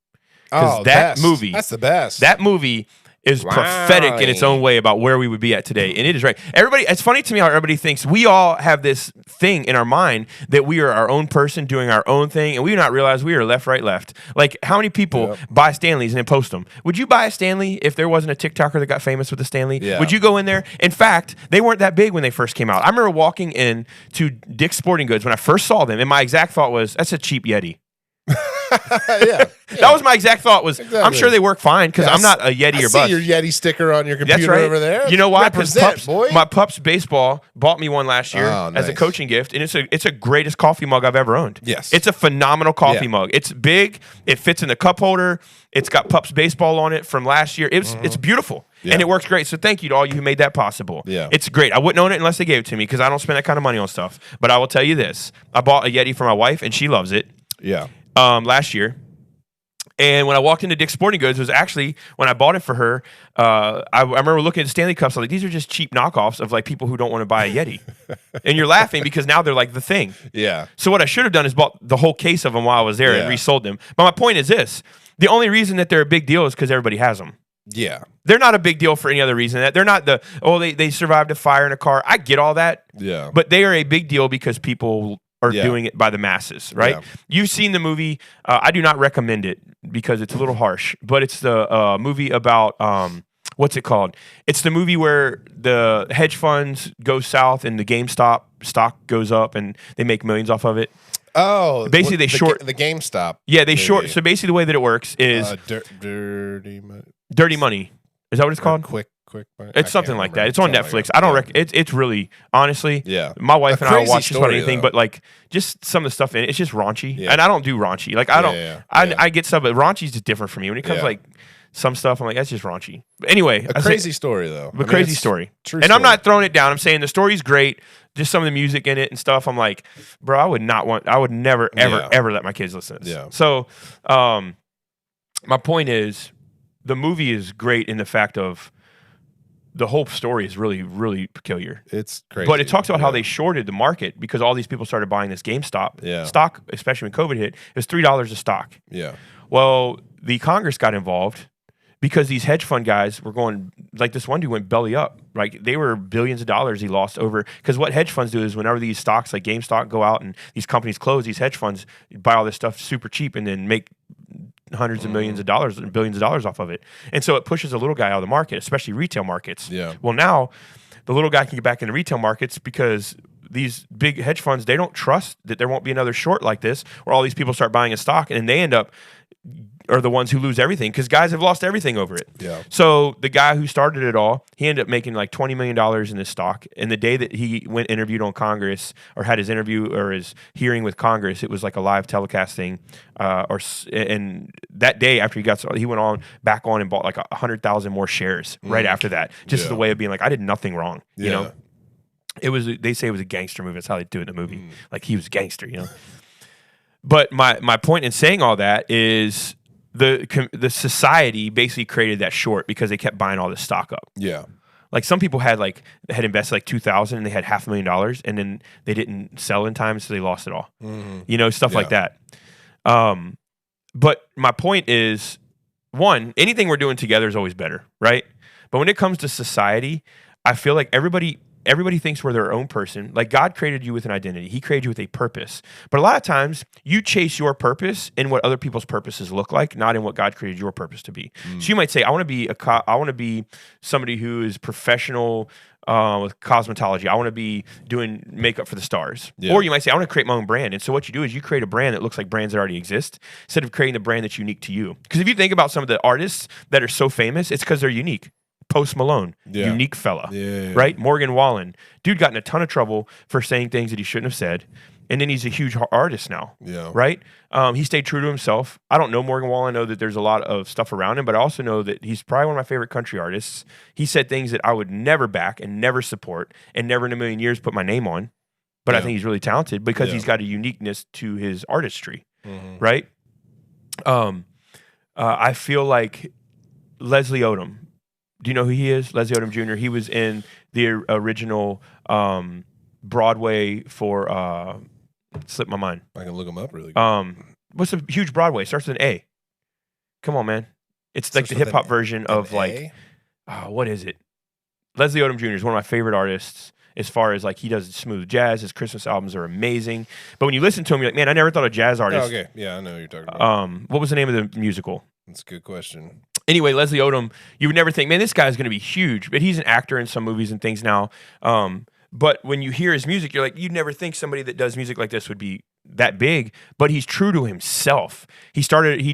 [SPEAKER 1] Because that movie.
[SPEAKER 2] That's the best.
[SPEAKER 1] That movie is prophetic in its own way about where we would be at today. And it is right. Everybody, it's funny to me how everybody thinks we all have this thing in our mind that we are our own person doing our own thing, and we do not realize we are left, right, left. Like, how many people buy Stanleys and then post them? Would you buy a Stanley if there wasn't a TikToker that got famous with a Stanley?
[SPEAKER 2] Yeah.
[SPEAKER 1] Would you go in there? In fact, they weren't that big when they first came out. I remember walking in to Dick's Sporting Goods when I first saw them, and my exact thought was, that's a cheap Yeti. That was my exact thought. I'm sure they work fine because I'm not a Yeti or bust.
[SPEAKER 2] I see your Yeti sticker on your computer over there.
[SPEAKER 1] You know why? Because my Pups Baseball bought me one last year as a coaching gift, and it's a greatest coffee mug I've ever owned.
[SPEAKER 2] Yes,
[SPEAKER 1] it's a phenomenal coffee mug. It's big. It fits in the cup holder. It's got Pups Baseball on it from last year. It's beautiful. And it works great. So thank you to all you who made that possible.
[SPEAKER 2] Yeah.
[SPEAKER 1] It's great. I wouldn't own it unless they gave it to me because I don't spend that kind of money on stuff. But I will tell you this. I bought a Yeti for my wife, and she loves it.
[SPEAKER 2] Yeah.
[SPEAKER 1] Last year. And when I walked into Dick's Sporting Goods, it was actually when I bought it for her. I remember looking at the Stanley Cups. I was like, these are just cheap knockoffs of like people who don't want to buy a Yeti. And you're laughing because now they're like the thing.
[SPEAKER 2] Yeah.
[SPEAKER 1] So what I should have done is bought the whole case of them while I was there and resold them. But my point is this. The only reason that they're a big deal is because everybody has them.
[SPEAKER 2] Yeah. They're
[SPEAKER 1] not a big deal for any other reason. That they're not they survived a fire in a car. I get all that.
[SPEAKER 2] Yeah.
[SPEAKER 1] But they are a big deal because people are doing it by the masses, right? Yeah. You've seen the movie. I do not recommend it because it's a little harsh, but it's the movie about, what's it called? It's the movie where the hedge funds go south and the GameStop stock goes up and they make millions off of it.
[SPEAKER 2] Oh,
[SPEAKER 1] basically they short
[SPEAKER 2] the GameStop.
[SPEAKER 1] Yeah, they short. So basically the way that it works is dirty money. Is that what it's called?
[SPEAKER 2] Quick.
[SPEAKER 1] It's something like that. It's on Netflix. I don't it's really, honestly, my wife and I don't watch just about anything, but like just some of the stuff in it, it's just raunchy. Yeah. And I don't do raunchy. Like I get stuff, but raunchy's just different for me. When it comes to like some stuff, I'm like, that's just raunchy. But anyway.
[SPEAKER 2] A crazy story though.
[SPEAKER 1] A crazy story.
[SPEAKER 2] True
[SPEAKER 1] and
[SPEAKER 2] story.
[SPEAKER 1] I'm not throwing it down. I'm saying the story's great. Just some of the music in it and stuff. I'm like, bro, I would never, ever let my kids listen to this.
[SPEAKER 2] Yeah.
[SPEAKER 1] So my point is the movie is great in the fact of the whole story is really, really peculiar.
[SPEAKER 2] It's crazy.
[SPEAKER 1] But it talks about how they shorted the market because all these people started buying this GameStop stock, especially when COVID hit. It was $3 a stock.
[SPEAKER 2] Yeah.
[SPEAKER 1] Well, the Congress got involved because these hedge fund guys were going, like this one dude went belly up. Like they were billions of dollars he lost over. Because what hedge funds do is whenever these stocks like GameStop go out and these companies close, these hedge funds buy all this stuff super cheap and then make hundreds of millions of dollars and billions of dollars off of it. And so it pushes a little guy out of the market, especially retail markets.
[SPEAKER 2] Yeah.
[SPEAKER 1] Well, now the little guy can get back into retail markets because these big hedge funds, they don't trust that there won't be another short like this where all these people start buying a stock and they end up are the ones who lose everything because guys have lost everything over it.
[SPEAKER 2] Yeah.
[SPEAKER 1] So the guy who started it all, he ended up making like $20 million in this stock. And the day that he went interviewed on Congress or had his interview or his hearing with Congress, it was like a live telecast thing. And that day after he went on back on and bought like 100,000 more shares right after that, just as a way of being like, I did nothing wrong. You know, they say it was a gangster movie. That's how they do it in the movie. Like he was a gangster, you know. But my point in saying all that is the society basically created that short because they kept buying all this stock up.
[SPEAKER 2] Yeah.
[SPEAKER 1] Like some people had invested like $2,000 and they had $500,000 and then they didn't sell in time, so they lost it all. You know, stuff like that. But my point is, one, anything we're doing together is always better, right? But when it comes to society, I feel like everybody thinks we're their own person. Like God created you with an identity. He created you with a purpose. But a lot of times you chase your purpose in what other people's purposes look like, not in what God created your purpose to be. So you might say, I want to be somebody who is professional with cosmetology. I want to be doing makeup for the stars. Yeah. Or you might say, I want to create my own brand. And so what you do is you create a brand that looks like brands that already exist instead of creating the brand that's unique to you. Because if you think about some of the artists that are so famous, it's because they're unique. Post Malone, unique fella, right? Morgan Wallen, dude got in a ton of trouble for saying things that he shouldn't have said, and then he's a huge artist now, right? He stayed true to himself. I don't know Morgan Wallen. I know that there's a lot of stuff around him, but I also know that he's probably one of my favorite country artists. He said things that I would never back and never support and never in a million years put my name on, but I think he's really talented because he's got a uniqueness to his artistry, right? I feel like Leslie Odom. Do you know who he is? Leslie Odom Jr. He was in the original Broadway for slipped my mind.
[SPEAKER 2] I can look him up really good.
[SPEAKER 1] What's a huge Broadway? Starts with an A. Come on, man. It's like the hip hop version of like what is it? Leslie Odom Jr. is one of my favorite artists as far as like he does smooth jazz. His Christmas albums are amazing. But when you listen to him, you're like, man, I never thought a jazz artist.
[SPEAKER 2] Oh, okay. Yeah, I know what you're talking about.
[SPEAKER 1] What was the name of the musical?
[SPEAKER 2] That's a good question.
[SPEAKER 1] Anyway, Leslie Odom, you would never think, man, this guy's going to be huge. But he's an actor in some movies and things now. But when you hear his music, you're like, you'd never think somebody that does music like this would be that big. But he's true to himself. He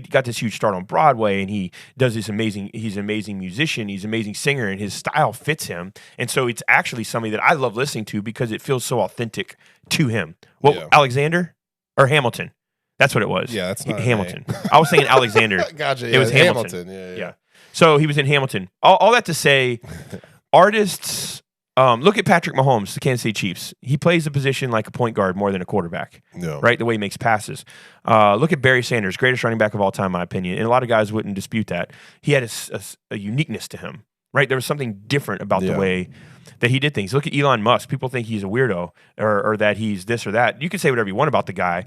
[SPEAKER 1] got this huge start on Broadway, and he does he's an amazing musician. He's an amazing singer, and his style fits him. And so it's actually somebody that I love listening to because it feels so authentic to him. Well, Alexander or Hamilton? That's what it was.
[SPEAKER 2] Yeah, that's not
[SPEAKER 1] Hamilton. I was saying Alexander.
[SPEAKER 2] Gotcha.
[SPEAKER 1] It was Hamilton. Yeah. So he was in Hamilton. All that to say, artists. Look at Patrick Mahomes, the Kansas City Chiefs. He plays the position like a point guard more than a quarterback. No. Right, the way he makes passes. Look at Barry Sanders, greatest running back of all time, in my opinion. And a lot of guys wouldn't dispute that. He had a uniqueness to him. Right, there was something different about the way that he did things. Look at Elon Musk. People think he's a weirdo or that he's this or that. You can say whatever you want about the guy.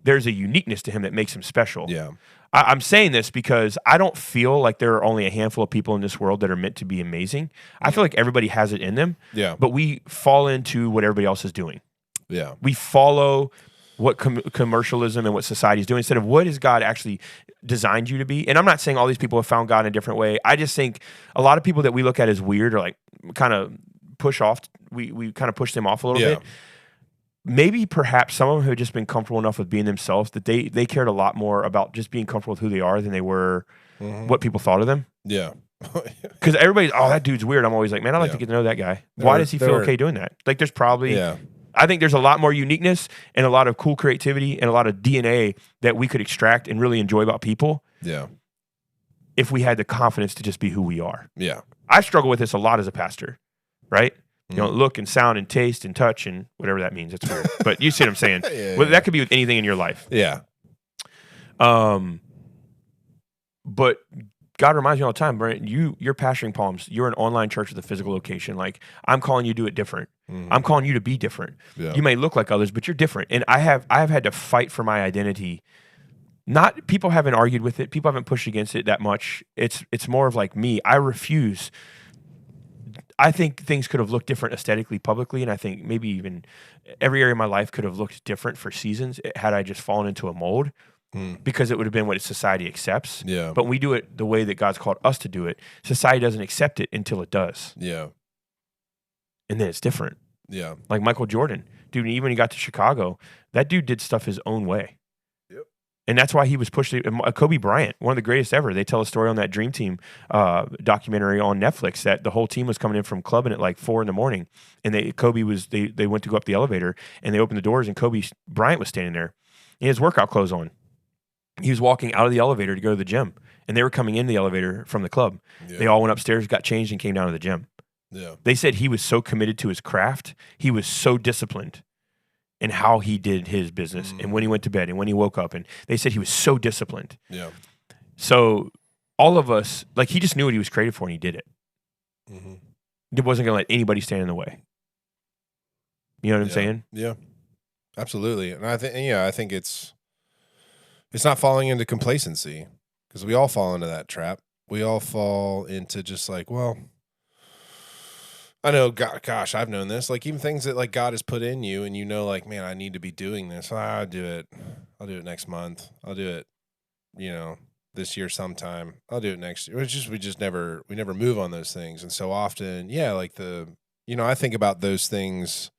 [SPEAKER 1] There's a uniqueness to him that makes him special. Yeah. I'm saying this because I don't feel like there are only a handful of people in this world that are meant to be amazing. I feel like everybody has it in them. Yeah. But we fall into what everybody else is doing. Yeah. We follow what commercialism and what society is doing instead of what has God actually designed you to be. And I'm not saying all these people have found God in a different way. I just think a lot of people that we look at as weird or like kind of push off. We kind of push them off a little bit. Maybe perhaps some of them have just been comfortable enough with being themselves that they cared a lot more about just being comfortable with who they are than they were what people thought of them. Yeah. Because everybody's, that dude's weird. I'm always like, man, I'd like to get to know that guy. Why does he feel okay doing that? Like there's probably, I think there's a lot more uniqueness and a lot of cool creativity and a lot of DNA that we could extract and really enjoy about people. Yeah. If we had the confidence to just be who we are. Yeah. I struggle with this a lot as a pastor, right? You know, look and sound and taste and touch and whatever that means. It's weird. But you see what I'm saying? That could be with anything in your life. Yeah. But God reminds me all the time, Brent, you're pastoring Palms. You're an online church with a physical location. Like, I'm calling you to do it different. I'm calling you to be different. Yeah. You may look like others, but you're different. And I've had to fight for my identity. People haven't argued with it. People haven't pushed against it that much. It's more of like me. I refuse. I think things could have looked different aesthetically, publicly, and I think maybe even every area of my life could have looked different for seasons had I just fallen into a mold because it would have been what society accepts. Yeah. But when we do it the way that God's called us to do it, society doesn't accept it until it does. Yeah. And then it's different. Yeah. Like Michael Jordan. Dude, even when he got to Chicago, that dude did stuff his own way. Yep. And that's why he was pushed. Kobe Bryant, one of the greatest ever. They tell a story on that Dream Team documentary on Netflix that the whole team was coming in from clubbing at like 4 a.m. and they went to go up the elevator and they opened the doors and Kobe Bryant was standing there. He had his workout clothes on. He was walking out of the elevator to go to the gym, and they were coming in the elevator from the club. Yeah. They all went upstairs, got changed, and came down to the gym.
[SPEAKER 2] Yeah.
[SPEAKER 1] They said he was so committed to his craft. He was so disciplined in how he did his business and when he went to bed and when he woke up. And they said he was so disciplined.
[SPEAKER 2] Yeah.
[SPEAKER 1] So all of us, like, he just knew what he was created for and he did it.
[SPEAKER 2] Mm-hmm.
[SPEAKER 1] He wasn't going to let anybody stand in the way. You know what I'm saying?
[SPEAKER 2] Yeah. Absolutely. And I think it's not falling into complacency, because we all fall into that trap. We all fall into just like, well, I know, gosh, I've known this. Like, even things that like God has put in you, and you know, like, man, I need to be doing this. I'll do it. I'll do it next month. I'll do it, this year sometime. I'll do it next year. We never move on those things. And so often, like I think about those things.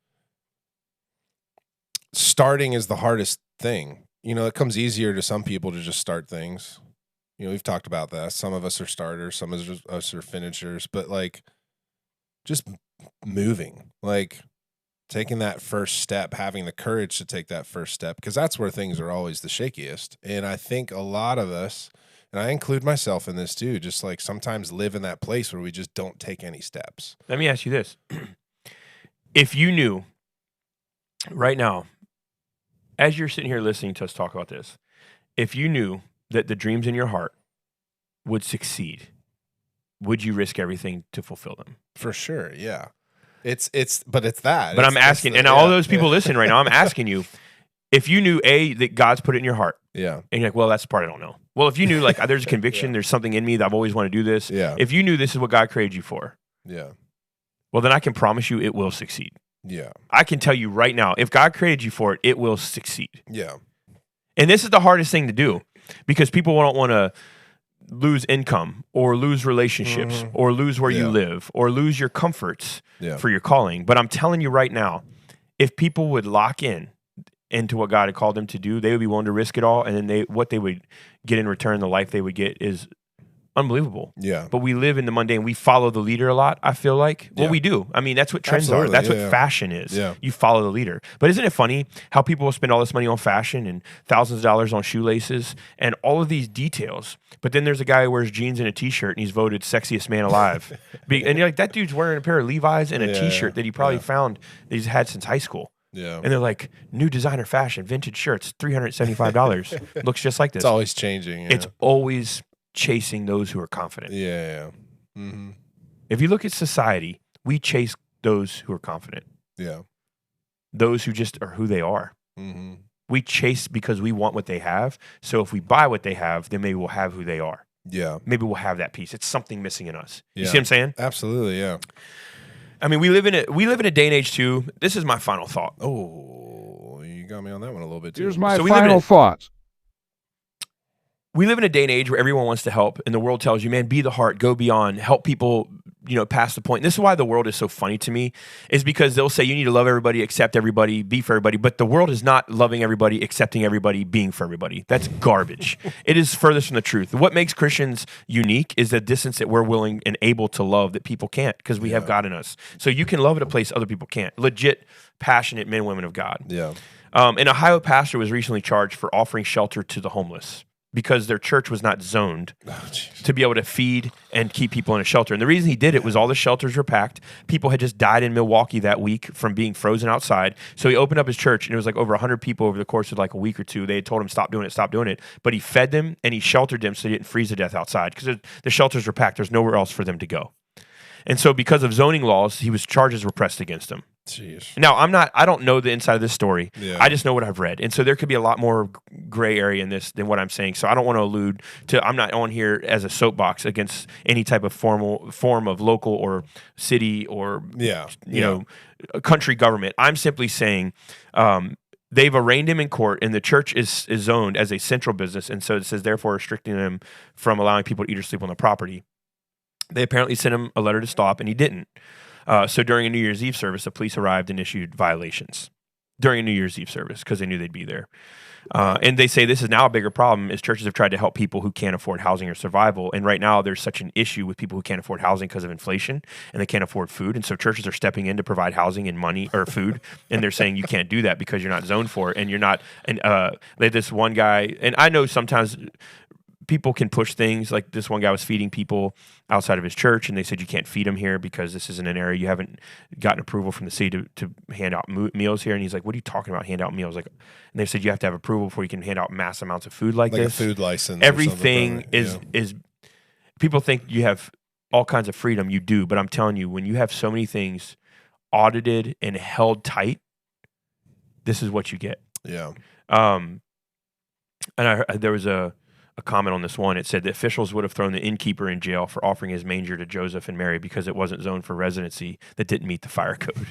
[SPEAKER 2] Starting is the hardest thing. It comes easier to some people to just start things. We've talked about that. Some of us are starters, some of us are finishers, but like just moving, like taking that first step, having the courage to take that first step, because that's where things are always the shakiest. And I think a lot of us, and I include myself in this too, just like sometimes live in that place where we just don't take any steps.
[SPEAKER 1] Let me ask you this. If you knew right now, as you're sitting here listening to us talk about this, if you knew that the dreams in your heart would succeed, would you risk everything to fulfill them?
[SPEAKER 2] For sure, yeah. But it's that.
[SPEAKER 1] But I'm asking, and all those people listening right now, I'm asking you, if you knew, that God's put it in your heart,
[SPEAKER 2] and
[SPEAKER 1] you're like, well, that's the part I don't know. Well, if you knew, like, there's a conviction, there's something in me that I've always wanted to do this. If you knew this is what God created you for, well, then I can promise you it will succeed.
[SPEAKER 2] Yeah.
[SPEAKER 1] I can tell you right now, if God created you for it, it will succeed.
[SPEAKER 2] Yeah.
[SPEAKER 1] And this is the hardest thing to do, because people don't want to lose income or lose relationships or lose where you live or lose your comforts for your calling. But I'm telling you right now, if people would lock in into what God had called them to do, they would be willing to risk it all. And then what they would get in return, the life they would get, is unbelievable.
[SPEAKER 2] Yeah.
[SPEAKER 1] But we live in the mundane. We follow the leader a lot, I feel like. Well, we do. I mean, that's what trends are. That's what fashion is.
[SPEAKER 2] Yeah.
[SPEAKER 1] You follow the leader. But isn't it funny how people will spend all this money on fashion and thousands of dollars on shoelaces and all of these details, but then there's a guy who wears jeans and a T-shirt and he's voted sexiest man alive. And you're like, that dude's wearing a pair of Levi's and a T-shirt that he probably found that he's had since high school.
[SPEAKER 2] Yeah.
[SPEAKER 1] And they're like, new designer fashion, vintage shirts, $375. Looks just like this.
[SPEAKER 2] It's always changing. Yeah.
[SPEAKER 1] It's always chasing those who are confident.
[SPEAKER 2] Yeah. Mm-hmm.
[SPEAKER 1] If you look at society, we chase those who are confident.
[SPEAKER 2] Yeah.
[SPEAKER 1] Those who just are who they are.
[SPEAKER 2] Mm-hmm.
[SPEAKER 1] We chase because we want what they have. So if we buy what they have, then maybe we'll have who they are.
[SPEAKER 2] Yeah.
[SPEAKER 1] Maybe we'll have that piece. It's something missing in us. You see what I'm saying?
[SPEAKER 2] Absolutely, yeah.
[SPEAKER 1] I mean, we live in a day and age too. This is my final thought.
[SPEAKER 2] Oh, you got me on that one a little bit too.
[SPEAKER 3] Here's my final thoughts.
[SPEAKER 1] We live in a day and age where everyone wants to help, and the world tells you, man, be the heart, go beyond, help people, past the point. And this is why the world is so funny to me, is because they'll say you need to love everybody, accept everybody, be for everybody, but the world is not loving everybody, accepting everybody, being for everybody. That's garbage. It is furthest from the truth. What makes Christians unique is the distance that we're willing and able to love that people can't, because we have God in us. So you can love at a place other people can't. Legit, passionate men and women of God.
[SPEAKER 2] Yeah.
[SPEAKER 1] An Ohio pastor was recently charged for offering shelter to the homeless, because their church was not zoned to be able to feed and keep people in a shelter. And the reason he did it was all the shelters were packed. People had just died in Milwaukee that week from being frozen outside. So he opened up his church, and it was like over 100 people over the course of like a week or two. They had told him, stop doing it. But he fed them and he sheltered them so they didn't freeze to death outside, because the shelters were packed. There's nowhere else for them to go. And so because of zoning laws, charges were pressed against him.
[SPEAKER 2] Jeez.
[SPEAKER 1] Now, I don't know the inside of this story.
[SPEAKER 2] Yeah.
[SPEAKER 1] I just know what I've read. And so there could be a lot more gray area in this than what I'm saying. So I don't want to allude to, I'm not on here as a soapbox against any type of form of local or city or, country government. I'm simply saying, they've arraigned him in court, and the church is zoned as a central business. And so it says, therefore, restricting them from allowing people to eat or sleep on the property. They apparently sent him a letter to stop, and he didn't. So during a New Year's Eve service, the police arrived and issued violations during a New Year's Eve service because they knew they'd be there. And they say this is now a bigger problem is churches have tried to help people who can't afford housing or survival. And right now there's such an issue with people who can't afford housing because of inflation and they can't afford food. And so churches are stepping in to provide housing and money or food. And they're saying you can't do that because you're not zoned for it. And you're not, and this one guy, and I know sometimes people can push things. Like this one guy was feeding people outside of his church, and they said you can't feed them here because this isn't an area you haven't gotten approval from the city to hand out meals here. And he's like, "What are you talking about? Hand out meals?" Like, and they said you have to have approval before you can hand out mass amounts of food like this.
[SPEAKER 2] A food license.
[SPEAKER 1] Everything is. People think you have all kinds of freedom. You do, but I'm telling you, when you have so many things audited and held tight, this is what you get.
[SPEAKER 2] Yeah.
[SPEAKER 1] And there was a comment on this one. It said the officials would have thrown the innkeeper in jail for offering his manger to Joseph and Mary because it wasn't zoned for residency that didn't meet the fire code.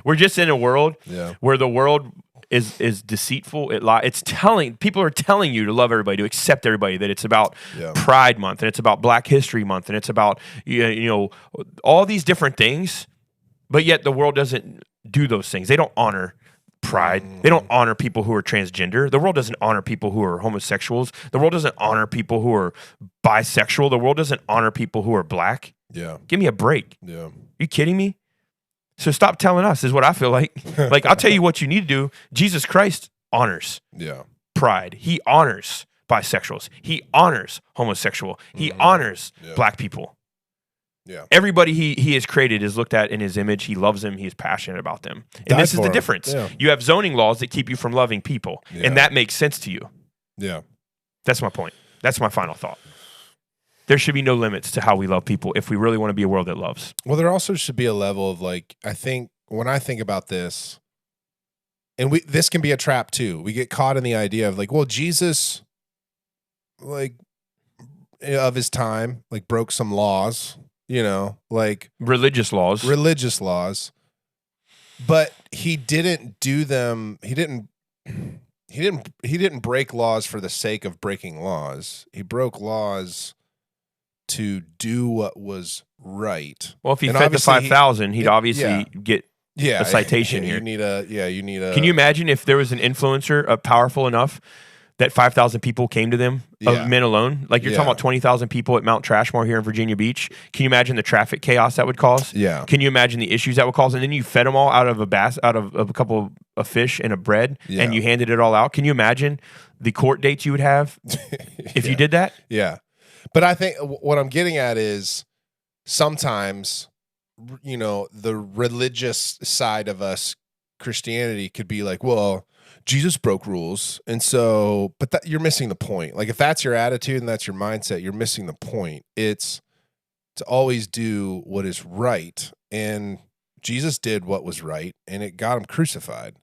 [SPEAKER 1] We're just in a world where the world is deceitful. It's telling people are telling you to love everybody, to accept everybody, that it's about Pride Month and it's about Black History Month and it's about all these different things, but yet the world doesn't do those things. They don't honor Pride. They don't honor people who are transgender. The world doesn't honor people who are homosexuals. The world doesn't honor people who are bisexual. The world doesn't honor people who are Black.
[SPEAKER 2] Yeah.
[SPEAKER 1] Give me a break.
[SPEAKER 2] Yeah.
[SPEAKER 1] Are you kidding me? So stop telling us, is what I feel like. Like, I'll tell you what you need to do. Jesus Christ honors Pride. He honors bisexuals. He honors homosexual. He honors Black people.
[SPEAKER 2] Yeah.
[SPEAKER 1] Everybody he has created is looked at in his image. He loves them. He is passionate about them. And this is the difference. Yeah. You have zoning laws that keep you from loving people. Yeah. And that makes sense to you.
[SPEAKER 2] Yeah.
[SPEAKER 1] That's my point. That's my final thought. There should be no limits to how we love people if we really want to be a world that loves.
[SPEAKER 2] Well, there also should be a level of like, I think when I think about this, and this can be a trap too. We get caught in the idea of like, well, Jesus, like of his time, like broke some laws. Like
[SPEAKER 1] religious laws,
[SPEAKER 2] but he didn't do them. He didn't break laws for the sake of breaking laws. He broke laws to do what was right.
[SPEAKER 1] Well, if he fed the 5,000, he'd obviously get a citation here.
[SPEAKER 2] You need a.
[SPEAKER 1] Can you imagine if there was an influencer powerful enough that 5,000 people came to them, men alone? Like you're talking about 20,000 people at Mount Trashmore here in Virginia Beach. Can you imagine the traffic chaos that would cause?
[SPEAKER 2] Yeah.
[SPEAKER 1] Can you imagine the issues that would cause? And then you fed them all out of a couple of fish and a bread, and you handed it all out. Can you imagine the court dates you would have if you did that?
[SPEAKER 2] Yeah. But I think what I'm getting at is sometimes, the religious side of us, Christianity, could be like, well, Jesus broke rules. And so, but you're missing the point. Like if that's your attitude and that's your mindset, you're missing the point. It's to always do what is right. And Jesus did what was right and it got him crucified.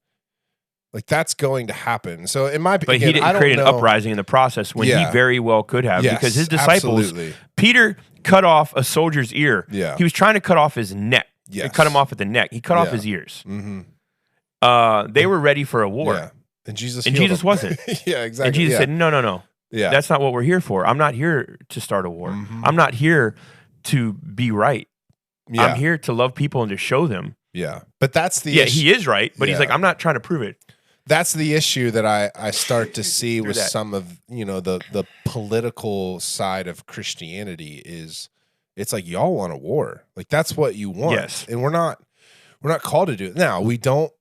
[SPEAKER 2] Like that's going to happen. So it might be,
[SPEAKER 1] but he didn't create an uprising in the process when he very well could have, because his disciples, Peter cut off a soldier's ear.
[SPEAKER 2] Yeah.
[SPEAKER 1] He was trying to cut off his neck. And cut him off at the neck. He cut off his ears.
[SPEAKER 2] Mm-hmm.
[SPEAKER 1] They were ready for a war.
[SPEAKER 2] Yeah. And Jesus
[SPEAKER 1] wasn't.
[SPEAKER 2] Yeah, exactly.
[SPEAKER 1] And Jesus said, no.
[SPEAKER 2] Yeah.
[SPEAKER 1] That's not what we're here for. I'm not here to start a war. Mm-hmm. I'm not here to be right. Yeah. I'm here to love people and to show them.
[SPEAKER 2] Yeah. But that's the issue.
[SPEAKER 1] He is right, but he's like, I'm not trying to prove it.
[SPEAKER 2] That's the issue that I start to see with some of, the political side of Christianity is it's like y'all want a war. Like that's what you want.
[SPEAKER 1] Yes.
[SPEAKER 2] And we're not called to do it. Now, we don't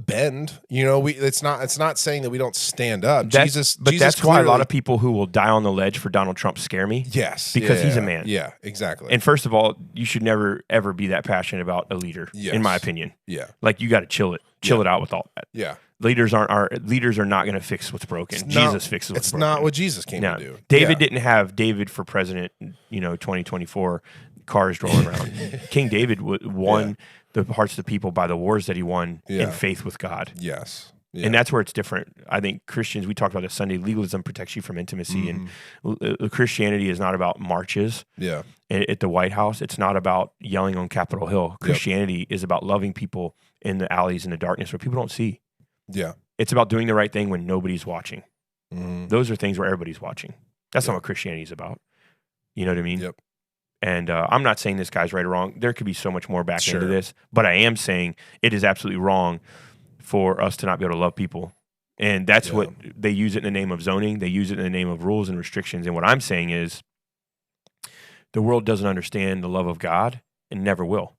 [SPEAKER 2] bend. It's not saying that we don't stand up. Jesus
[SPEAKER 1] that's why a lot of people who will die on the ledge for Donald Trump scare me.
[SPEAKER 2] Yes.
[SPEAKER 1] Because he's a man.
[SPEAKER 2] Yeah, exactly.
[SPEAKER 1] And first of all, you should never ever be that passionate about a leader, in my opinion.
[SPEAKER 2] Yeah.
[SPEAKER 1] Like you got to chill it out with all that.
[SPEAKER 2] Yeah.
[SPEAKER 1] Leaders are not going to fix what's broken. Jesus fixes what's broken.
[SPEAKER 2] It's not what Jesus came to do.
[SPEAKER 1] David didn't have David for president, 2024, cars rolling around. King David won the hearts of the people by the wars that he won in faith with God.
[SPEAKER 2] Yes. Yeah.
[SPEAKER 1] And that's where it's different. I think Christians, we talked about this Sunday, legalism protects you from intimacy. And Christianity is not about marches at the White House. It's not about yelling on Capitol Hill. Christianity is about loving people in the alleys and the darkness where people don't see.
[SPEAKER 2] Yeah.
[SPEAKER 1] It's about doing the right thing when nobody's watching. Those are things where everybody's watching. That's not what Christianity is about. You know what I mean?
[SPEAKER 2] Yep.
[SPEAKER 1] And I'm not saying this guy's right or wrong. There could be so much more back into this. But I am saying it is absolutely wrong for us to not be able to love people And that's what they use it in the name of zoning. They use it in the name of rules and restrictions. And what I'm saying is the world doesn't understand the love of God and never will.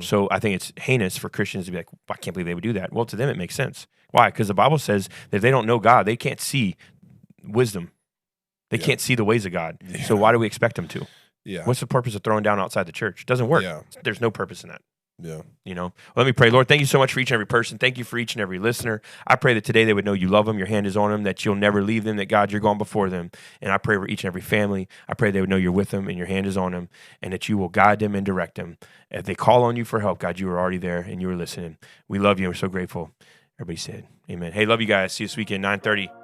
[SPEAKER 1] So I think it's heinous for Christians to be like, I can't believe they would do that. Well, to them, it makes sense. Why? Because the Bible says that if they don't know God, they can't see wisdom. They can't see the ways of God. So why do we expect them to? What's the purpose of throwing down outside the church? It doesn't work. There's no purpose in that. Well, let me pray. Lord, thank you so much for each and every person. Thank you for each and every listener. I pray that today they would know you love them, your hand is on them, that you'll never leave them, that God, you're going before them. And I pray for each and every family. I pray they would know you're with them and your hand is on them, and that you will guide them and direct them. If they call on you for help, God, you are already there and you are listening. We love you and we're so grateful. Everybody said amen. Hey, love you guys. See you this weekend, 9:30.